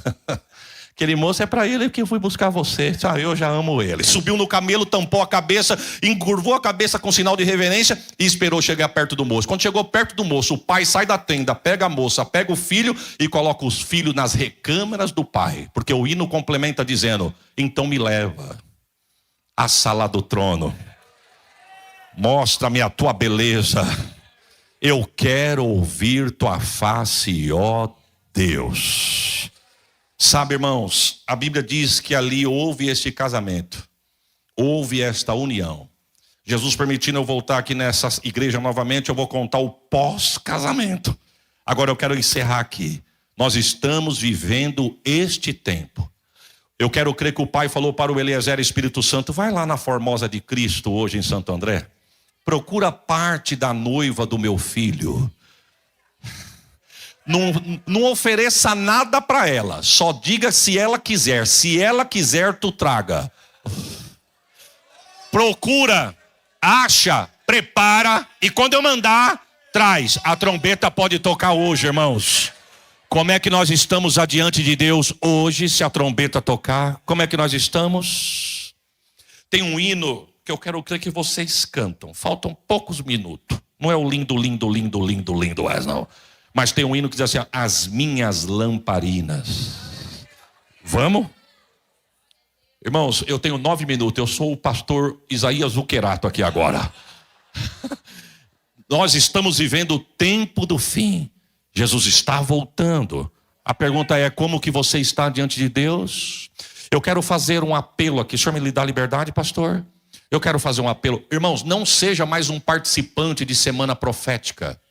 Aquele moço é para ele que eu fui buscar você. Eu já amo ele. Subiu no camelo, tampou a cabeça, encurvou a cabeça com sinal de reverência e esperou chegar perto do moço. Quando chegou perto do moço, o pai sai da tenda, pega a moça, pega o filho e coloca os filhos nas recâmaras do pai. Porque o hino complementa dizendo, então me leva à sala do trono. Mostra-me a tua beleza. Eu quero ouvir tua face, ó Deus. Sabe, irmãos, a Bíblia diz que ali houve este casamento, houve esta união. Jesus permitindo eu voltar aqui nessa igreja novamente, eu vou contar o pós-casamento. Agora eu quero encerrar aqui. Nós estamos vivendo este tempo. Eu quero crer que o Pai falou para o Eliezer Espírito Santo, vai lá na Formosa de Cristo hoje em Santo André. Procura parte da noiva do meu filho. Não ofereça nada para ela. Só diga se ela quiser. Se ela quiser, tu traga. Procura, acha, prepara. E quando eu mandar, traz. A trombeta pode tocar hoje, irmãos. Como é que nós estamos adiante de Deus hoje, se a trombeta tocar? Como é que nós estamos? Tem um hino que eu quero crer que vocês cantam. Faltam poucos minutos. Não é o lindo, lindo, lindo, lindo, lindo, não. Mas tem um hino que diz assim, as minhas lamparinas. Vamos? Irmãos, eu tenho 9 minutos. Eu sou o pastor Isaías Zuquerato aqui agora. Nós estamos vivendo o tempo do fim. Jesus está voltando. A pergunta é, como que você está diante de Deus? Eu quero fazer um apelo aqui. O senhor me dá liberdade, pastor? Eu quero fazer um apelo. Irmãos, não seja mais um participante de semana profética.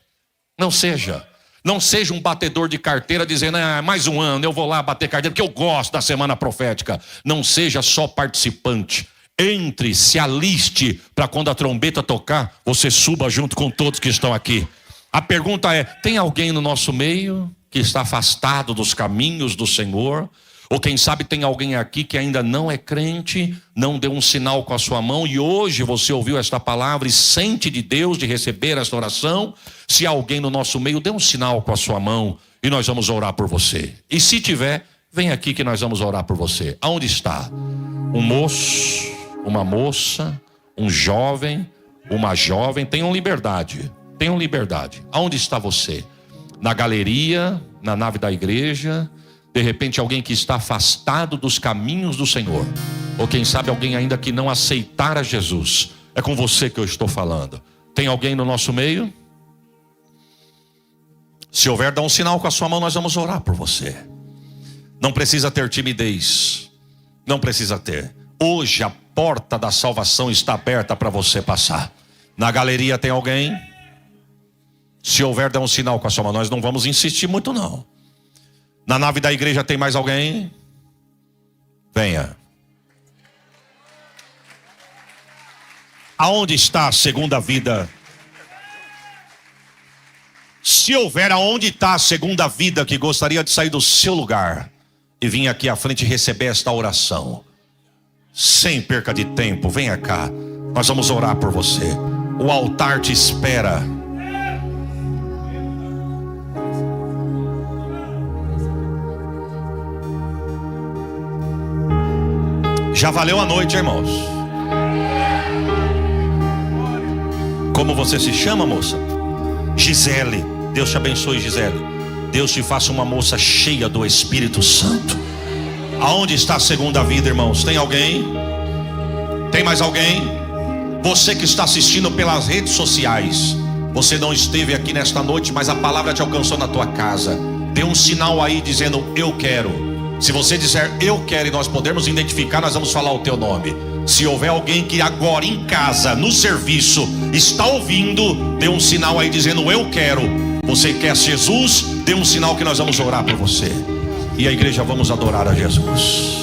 Não seja. Não seja um batedor de carteira dizendo, mais um ano eu vou lá bater carteira porque eu gosto da semana profética. Não seja só participante. Entre, se aliste para quando a trombeta tocar, você suba junto com todos que estão aqui. A pergunta é, tem alguém no nosso meio que está afastado dos caminhos do Senhor? Ou quem sabe tem alguém aqui que ainda não é crente, não deu um sinal com a sua mão e hoje você ouviu esta palavra e sente de Deus de receber esta oração? Se há alguém no nosso meio, dê um sinal com a sua mão e nós vamos orar por você. E se tiver, vem aqui que nós vamos orar por você. Aonde está? Um moço, uma moça, um jovem, uma jovem, tenham liberdade. Tenham liberdade. Aonde está você? Na galeria, na nave da igreja? De repente alguém que está afastado dos caminhos do Senhor, ou quem sabe alguém ainda que não aceitara Jesus. É com você que eu estou falando. Tem alguém no nosso meio? Se houver, dá um sinal com a sua mão, nós vamos orar por você. Não precisa ter timidez. Não precisa ter. Hoje a porta da salvação está aberta para você passar. Na galeria tem alguém? Se houver, dá um sinal com a sua mão. Nós não vamos insistir muito não. Na nave da igreja tem mais alguém? Venha. Aonde está a segunda vida? Se houver, aonde está a segunda vida que gostaria de sair do seu lugar e vir aqui à frente receber esta oração? Sem perca de tempo, venha cá. Nós vamos orar por você. O altar te espera. Já valeu a noite, irmãos. Como você se chama, moça? Gisele. Deus te abençoe, Gisele. Deus te faça uma moça cheia do Espírito Santo. Aonde está a segunda vida, irmãos? Tem alguém? Tem mais alguém? Você que está assistindo pelas redes sociais, você não esteve aqui nesta noite, mas a palavra te alcançou na tua casa. Dê um sinal aí dizendo, eu quero. Se você disser eu quero e nós podemos identificar, nós vamos falar o teu nome. Se houver alguém que agora em casa, no serviço, está ouvindo, dê um sinal aí dizendo eu quero. Você quer Jesus? Dê um sinal que nós vamos orar por você. E a igreja vamos adorar a Jesus.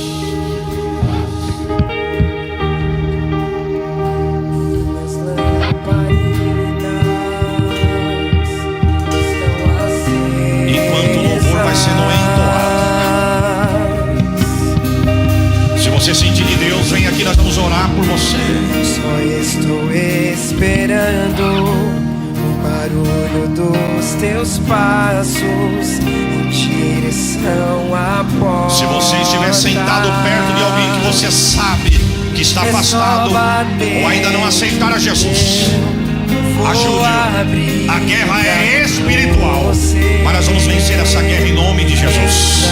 Enquanto o louvor vai sendo entoado, se você sentir de Deus, vem aqui, nós vamos orar por você. Só estou esperando o barulho dos teus passos em direção à porta. Se você estiver sentado perto de alguém que você sabe que está afastado ou ainda não aceitar a Jesus, ajude-o. A guerra é espiritual, mas nós vamos vencer essa guerra em nome de Jesus.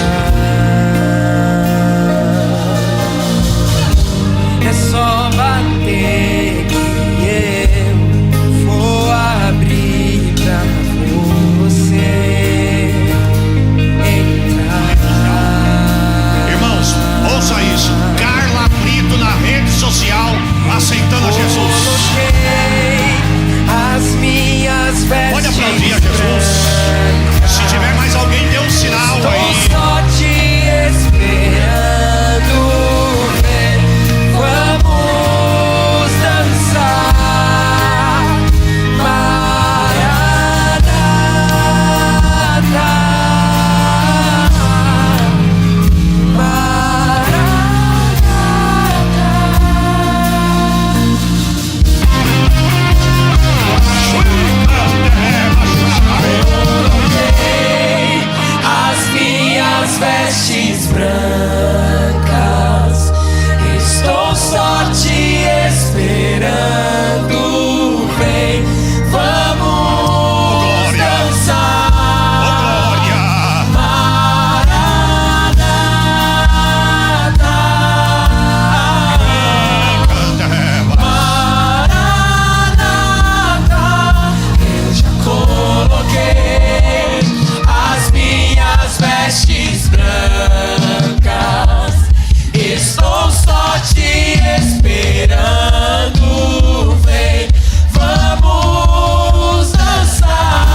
É só bater que eu vou abrir pra você entrar. Irmãos, ouça isso. Carla Brito na rede social aceitando a Jesus. As minhas vestes. Pode aplaudir a Jesus. Se tiver mais alguém, dê um sinal Estou aí. só te esperando. Vamos dançar. Maranata. As minhas vestes brancas, estou só te esperando. Vem, vamos dançar. Glória. Maranata. Maranata. Eu já coloquei as minhas vestes brancas. Estou só te esperando. Vem, vamos dançar.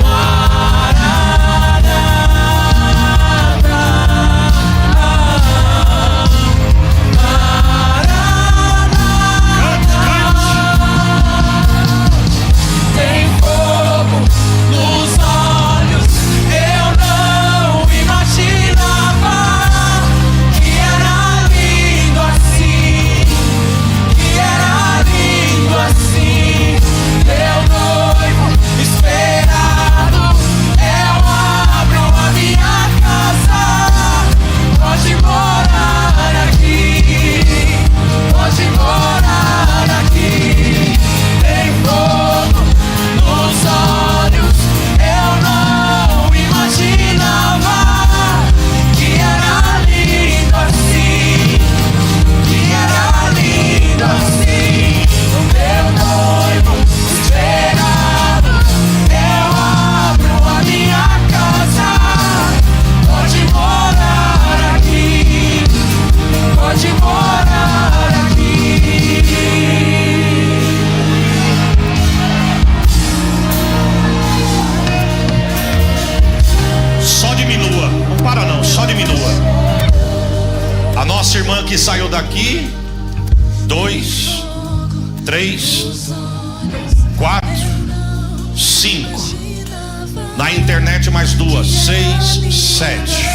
Maranata. Tem fogo nos olhos, eu não imaginava que era lindo assim, que era lindo assim. Meu noivo esperado, eu abro a minha casa, pode morar aqui, pode morar aqui. Tem fogo nos olhos, eu não imaginava que era lindo assim, que era lindo assim. O meu noivo esperado, eu abro a minha casa, pode morar aqui, pode morar aqui. Só diminua. Não para não, só diminua. A nossa irmã que saiu daqui. 2, 3, 4, 5. Na internet mais 2, 6, 7.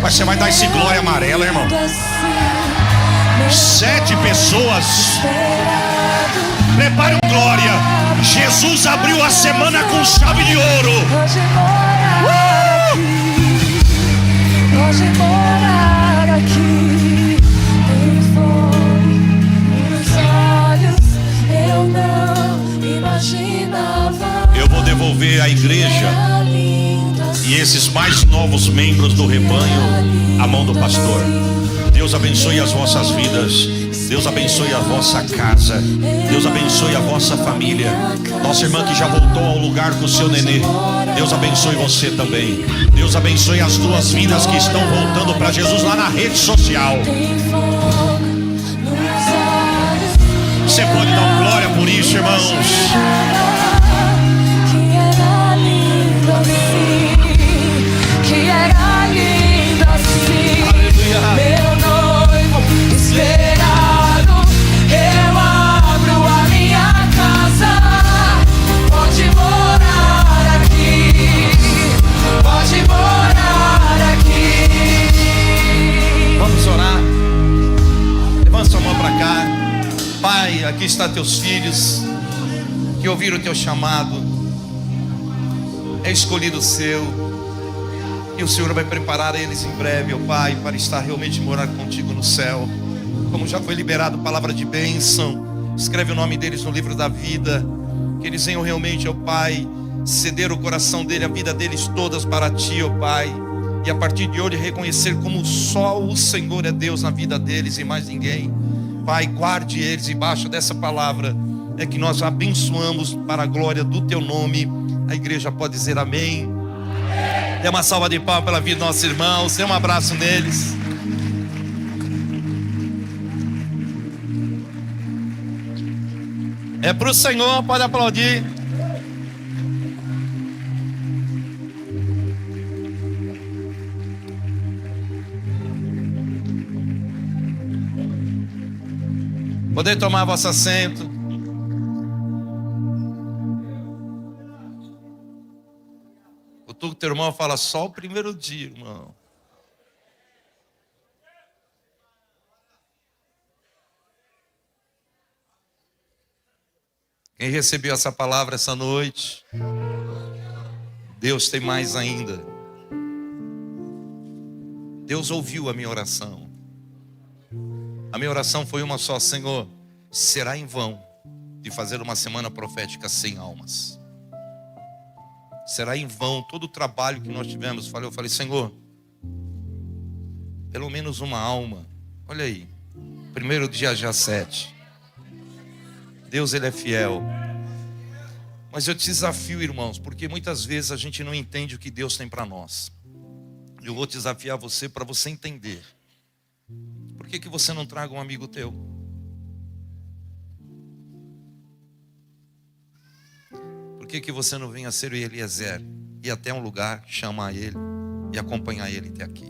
Mas você vai dar esse glória amarela, irmão. 7 pessoas. Prepare um glória. Jesus abriu a semana com chave de ouro. Pode morar aqui. Tem fome nos olhos, eu não imaginava. Eu vou devolver à igreja e esses mais novos membros do rebanho à mão do pastor. Deus abençoe as vossas vidas. Deus abençoe a vossa casa. Deus abençoe a vossa família. Nossa irmã que já voltou ao lugar com o seu nenê. Deus abençoe você também. Deus abençoe as duas vidas que estão voltando para Jesus lá na rede social. Tem fogo nos olhos. Você pode dar glória por isso, irmãos. Que era lindo assim. Que era lindo assim. Aleluia. Meu noivo esperado. Eu abro a minha casa. Pode morar aqui. Pode morar aqui. Vamos orar. Levanta sua mão para cá. Pai, aqui estão teus filhos que ouviram o teu chamado. É escolhido seu. E o Senhor vai preparar eles em breve, ó Pai, para estar realmente morar contigo no céu. Como já foi liberado palavra de bênção, escreve o nome deles no livro da vida. Que eles venham realmente, ó Pai, ceder o coração dele, a vida deles todas para ti, ó Pai. E a partir de hoje reconhecer como só o Senhor é Deus na vida deles e mais ninguém. Pai, guarde eles debaixo dessa palavra. É que nós abençoamos para a glória do teu nome. A igreja pode dizer amém. Dê uma salva de palmas pela vida dos nossos irmãos. Dê um abraço neles. É para o Senhor, pode aplaudir. Poder tomar vosso assento. O teu irmão fala só o primeiro dia, irmão. Quem recebeu essa palavra essa noite, Deus tem mais ainda. Deus ouviu a minha oração. A minha oração foi uma só: Senhor, será em vão de fazer uma semana profética sem almas. Será em vão todo o trabalho que nós tivemos. Eu falei, Senhor, pelo menos uma alma. Olha aí, primeiro dia já 7. Deus, Ele é fiel. Mas eu te desafio, irmãos, porque muitas vezes a gente não entende o que Deus tem para nós. Eu vou desafiar você para você entender. Por que você não traga um amigo teu? Por que você não vem a ser o Eliezer, ir até um lugar, chamar ele e acompanhar ele até aqui?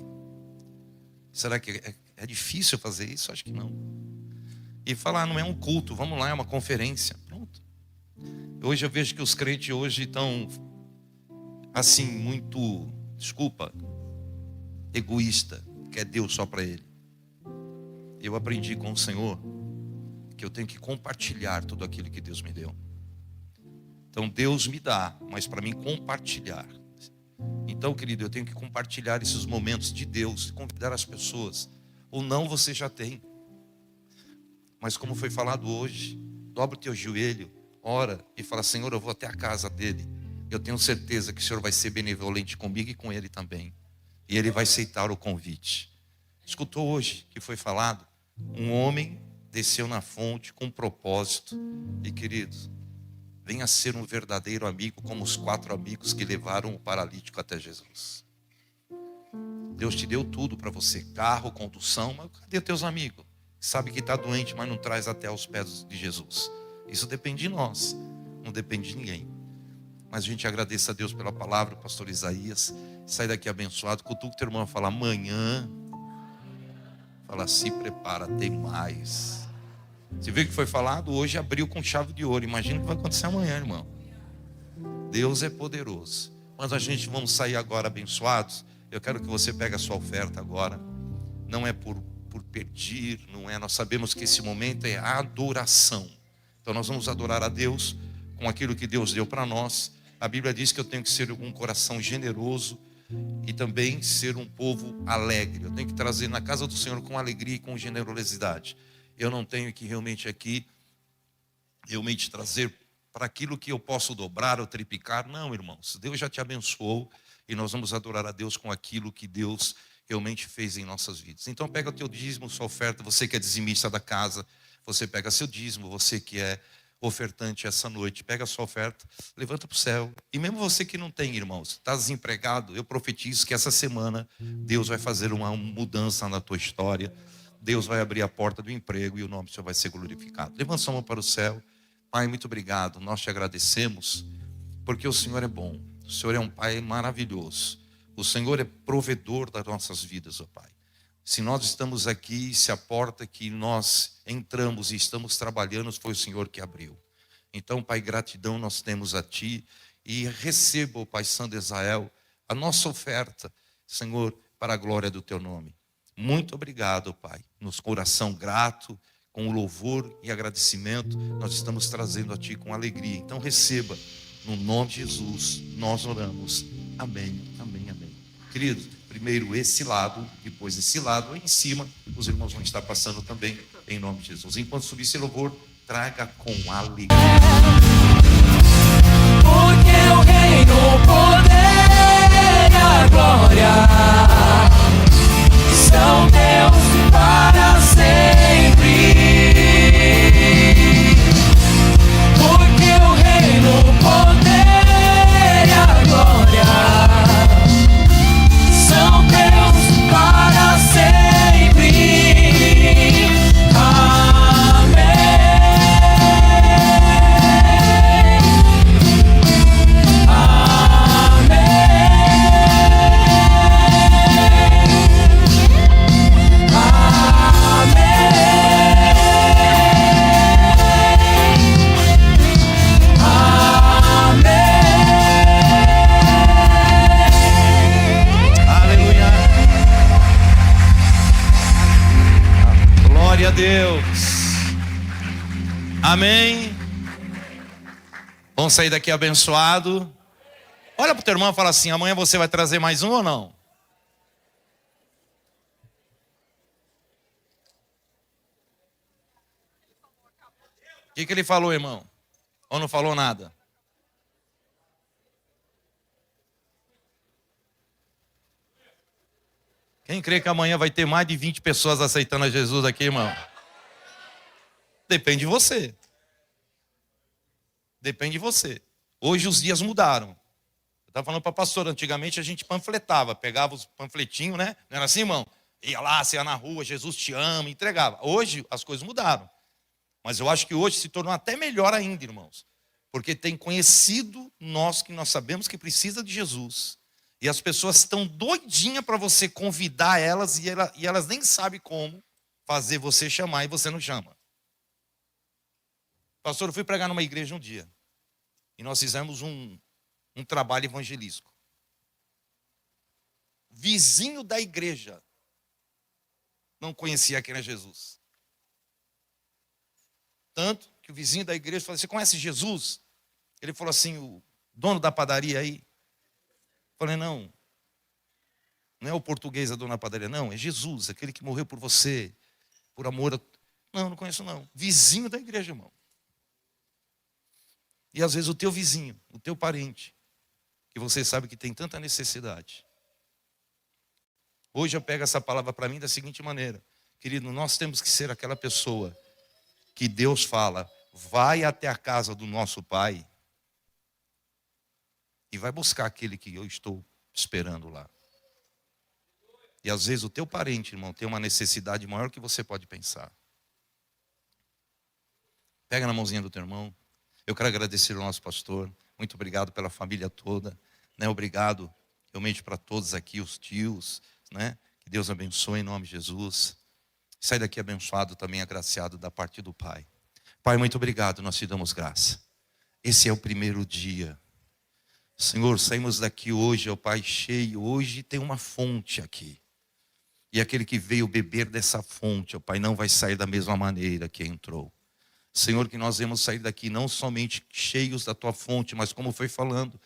Será que é difícil fazer isso? Acho que não. E falar, não é um culto, vamos lá, é uma conferência. Pronto. Hoje eu vejo que os crentes hoje estão assim, muito, desculpa, egoísta, quer Deus só para ele. Eu aprendi com o Senhor que eu tenho que compartilhar tudo aquilo que Deus me deu. Então Deus me dá, mas para mim compartilhar. Então, querido, eu tenho que compartilhar esses momentos de Deus, convidar as pessoas. Ou não, você já tem. Mas como foi falado hoje, dobra o teu joelho, ora e fala, Senhor, eu vou até a casa dele. Eu tenho certeza que o Senhor vai ser benevolente comigo e com ele também. E ele vai aceitar o convite. Escutou hoje que foi falado? Um homem desceu na fonte com um propósito. E queridos, venha ser um verdadeiro amigo, como os 4 amigos que levaram o paralítico até Jesus. Deus te deu tudo para você, carro, condução, mas cadê teus amigos? Sabe que está doente, mas não traz até os pés de Jesus. Isso depende de nós, não depende de ninguém. Mas a gente agradece a Deus pela palavra, pastor Isaías. Sai daqui abençoado. Cutuca o teu irmão, fala amanhã. Fala, se prepara, tem mais. Você viu o que foi falado? Hoje abriu com chave de ouro. Imagina o que vai acontecer amanhã, irmão. Deus é poderoso. Mas a gente vamos sair agora abençoados. Eu quero que você pegue a sua oferta agora. Não é por pedir, não é. Nós sabemos que esse momento é adoração. Então nós vamos adorar a Deus com aquilo que Deus deu para nós. A Bíblia diz que eu tenho que ser um coração generoso e também ser um povo alegre. Eu tenho que trazer na casa do Senhor com alegria e com generosidade. Eu não tenho que realmente aqui trazer para aquilo que eu posso dobrar ou triplicar. Não, irmãos, Deus já te abençoou e nós vamos adorar a Deus com aquilo que Deus realmente fez em nossas vidas. Então pega o teu dízimo, sua oferta, você que é dizimista da casa, você pega seu dízimo, você que é ofertante essa noite. Pega a sua oferta, levanta para o céu. E mesmo você que não tem, irmãos, está desempregado, eu profetizo que essa semana Deus vai fazer uma mudança na tua história. Deus vai abrir a porta do emprego e o nome do Senhor vai ser glorificado. Levanta sua mão para o céu. Pai, muito obrigado. Nós te agradecemos porque o Senhor é bom. O Senhor é um Pai maravilhoso. O Senhor é provedor das nossas vidas, ó Pai. Se nós estamos aqui, se a porta que nós entramos e estamos trabalhando foi o Senhor que abriu. Então, Pai, gratidão nós temos a Ti. E receba, ó Pai Santo de Israel, a nossa oferta, Senhor, para a glória do Teu nome. Muito obrigado, Pai. Nos coração grato, com louvor e agradecimento, nós estamos trazendo a Ti com alegria. Então receba, no nome de Jesus, nós oramos. Amém, amém, amém. Querido, primeiro esse lado, depois esse lado, aí em cima, os irmãos vão estar passando também, em nome de Jesus. Enquanto subir esse louvor, traga com alegria. Porque o reino, o poder e a glória são Deus para sempre. Porque o reino, o poder e a glória são Deus para sempre. Amém. Glória a Deus. Amém. Vamos sair daqui abençoado. Olha para o teu irmão e fala assim: amanhã você vai trazer mais um ou não? O que ele falou, irmão? Ou não falou nada? Quem crê que amanhã vai ter mais de 20 pessoas aceitando a Jesus aqui, irmão? Depende de você. Depende de você. Hoje os dias mudaram. Eu estava falando para a pastora, antigamente a gente panfletava, pegava os panfletinhos, né? Não era assim, irmão? Ia lá, você ia na rua, Jesus te ama, entregava. Hoje as coisas mudaram. Mas eu acho que hoje se tornou até melhor ainda, irmãos. Porque tem conhecido nós que nós sabemos que precisa de Jesus. E as pessoas estão doidinhas para você convidar elas e elas nem sabem como fazer você chamar e você não chama. Pastor, eu fui pregar numa igreja um dia. E nós fizemos um trabalho evangelístico. Vizinho da igreja não conhecia quem era Jesus. Tanto que o vizinho da igreja falou: você conhece Jesus? Ele falou assim: o dono da padaria aí. Eu falei: não é o português da dona da padaria, não, é Jesus, aquele que morreu por você, por amor. Não conheço não. Vizinho da igreja, irmão. E às vezes o teu vizinho, o teu parente, que você sabe que tem tanta necessidade. Hoje eu pego essa palavra para mim da seguinte maneira: querido, nós temos que ser aquela pessoa que Deus fala, vai até a casa do nosso Pai e vai buscar aquele que eu estou esperando lá. E às vezes o teu parente, irmão, tem uma necessidade maior que você pode pensar. Pega na mãozinha do teu irmão. Eu quero agradecer ao nosso pastor. Muito obrigado pela família toda, né? Obrigado realmente para todos aqui, os tios, né? Que Deus abençoe em nome de Jesus. Sai daqui abençoado também, agraciado da parte do Pai. Pai, muito obrigado, nós te damos graça. Esse é o primeiro dia. Senhor, saímos daqui hoje, ó Pai, cheio. Hoje tem uma fonte aqui. E aquele que veio beber dessa fonte, ó Pai, não vai sair da mesma maneira que entrou. Senhor, que nós vamos sair daqui não somente cheios da Tua fonte, mas como foi falando,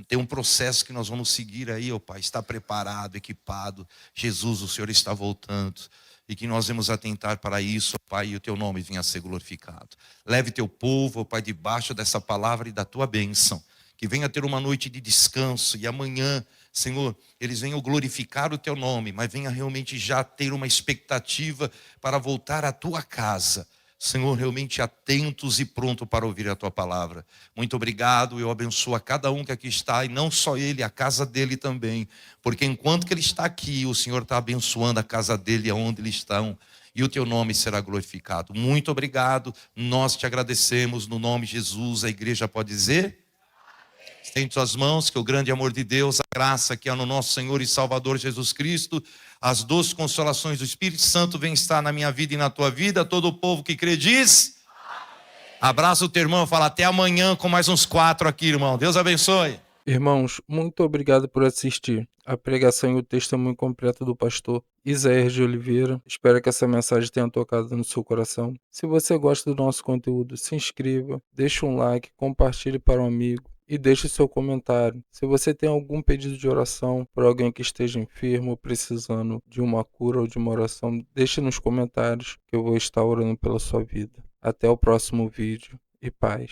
tem um processo que nós vamos seguir aí, ó Pai. Está preparado, equipado. Jesus, o Senhor está voltando. E que nós vamos atentar para isso, ó Pai, e o Teu nome venha a ser glorificado. Leve Teu povo, ó Pai, debaixo dessa palavra e da Tua bênção. Que venha ter uma noite de descanso e amanhã, Senhor, eles venham glorificar o Teu nome, mas venha realmente já ter uma expectativa para voltar à Tua casa. Senhor, realmente atentos e pronto para ouvir a tua palavra. Muito obrigado, eu abençoo a cada um que aqui está, e não só ele, a casa dele também, porque enquanto que ele está aqui, o Senhor está abençoando a casa dele, aonde eles estão, e o teu nome será glorificado. Muito obrigado, nós te agradecemos, no nome de Jesus. A igreja pode dizer? Estende suas mãos, que o grande amor de Deus, a graça que há no nosso Senhor e Salvador Jesus Cristo, as doces consolações do Espírito Santo vem estar na minha vida e na tua vida. Todo o povo que crê diz: abraça o teu irmão, fala até amanhã com mais uns 4 aqui, irmão. Deus abençoe. Irmãos, muito obrigado por assistir a pregação e o testemunho completo do pastor Isaías de Oliveira. Espero que essa mensagem tenha tocado no seu coração. Se você gosta do nosso conteúdo, se inscreva, deixe um like, compartilhe para um amigo e deixe seu comentário. Se você tem algum pedido de oração por alguém que esteja enfermo ou precisando de uma cura ou de uma oração, deixe nos comentários que eu vou estar orando pela sua vida. Até o próximo vídeo e paz.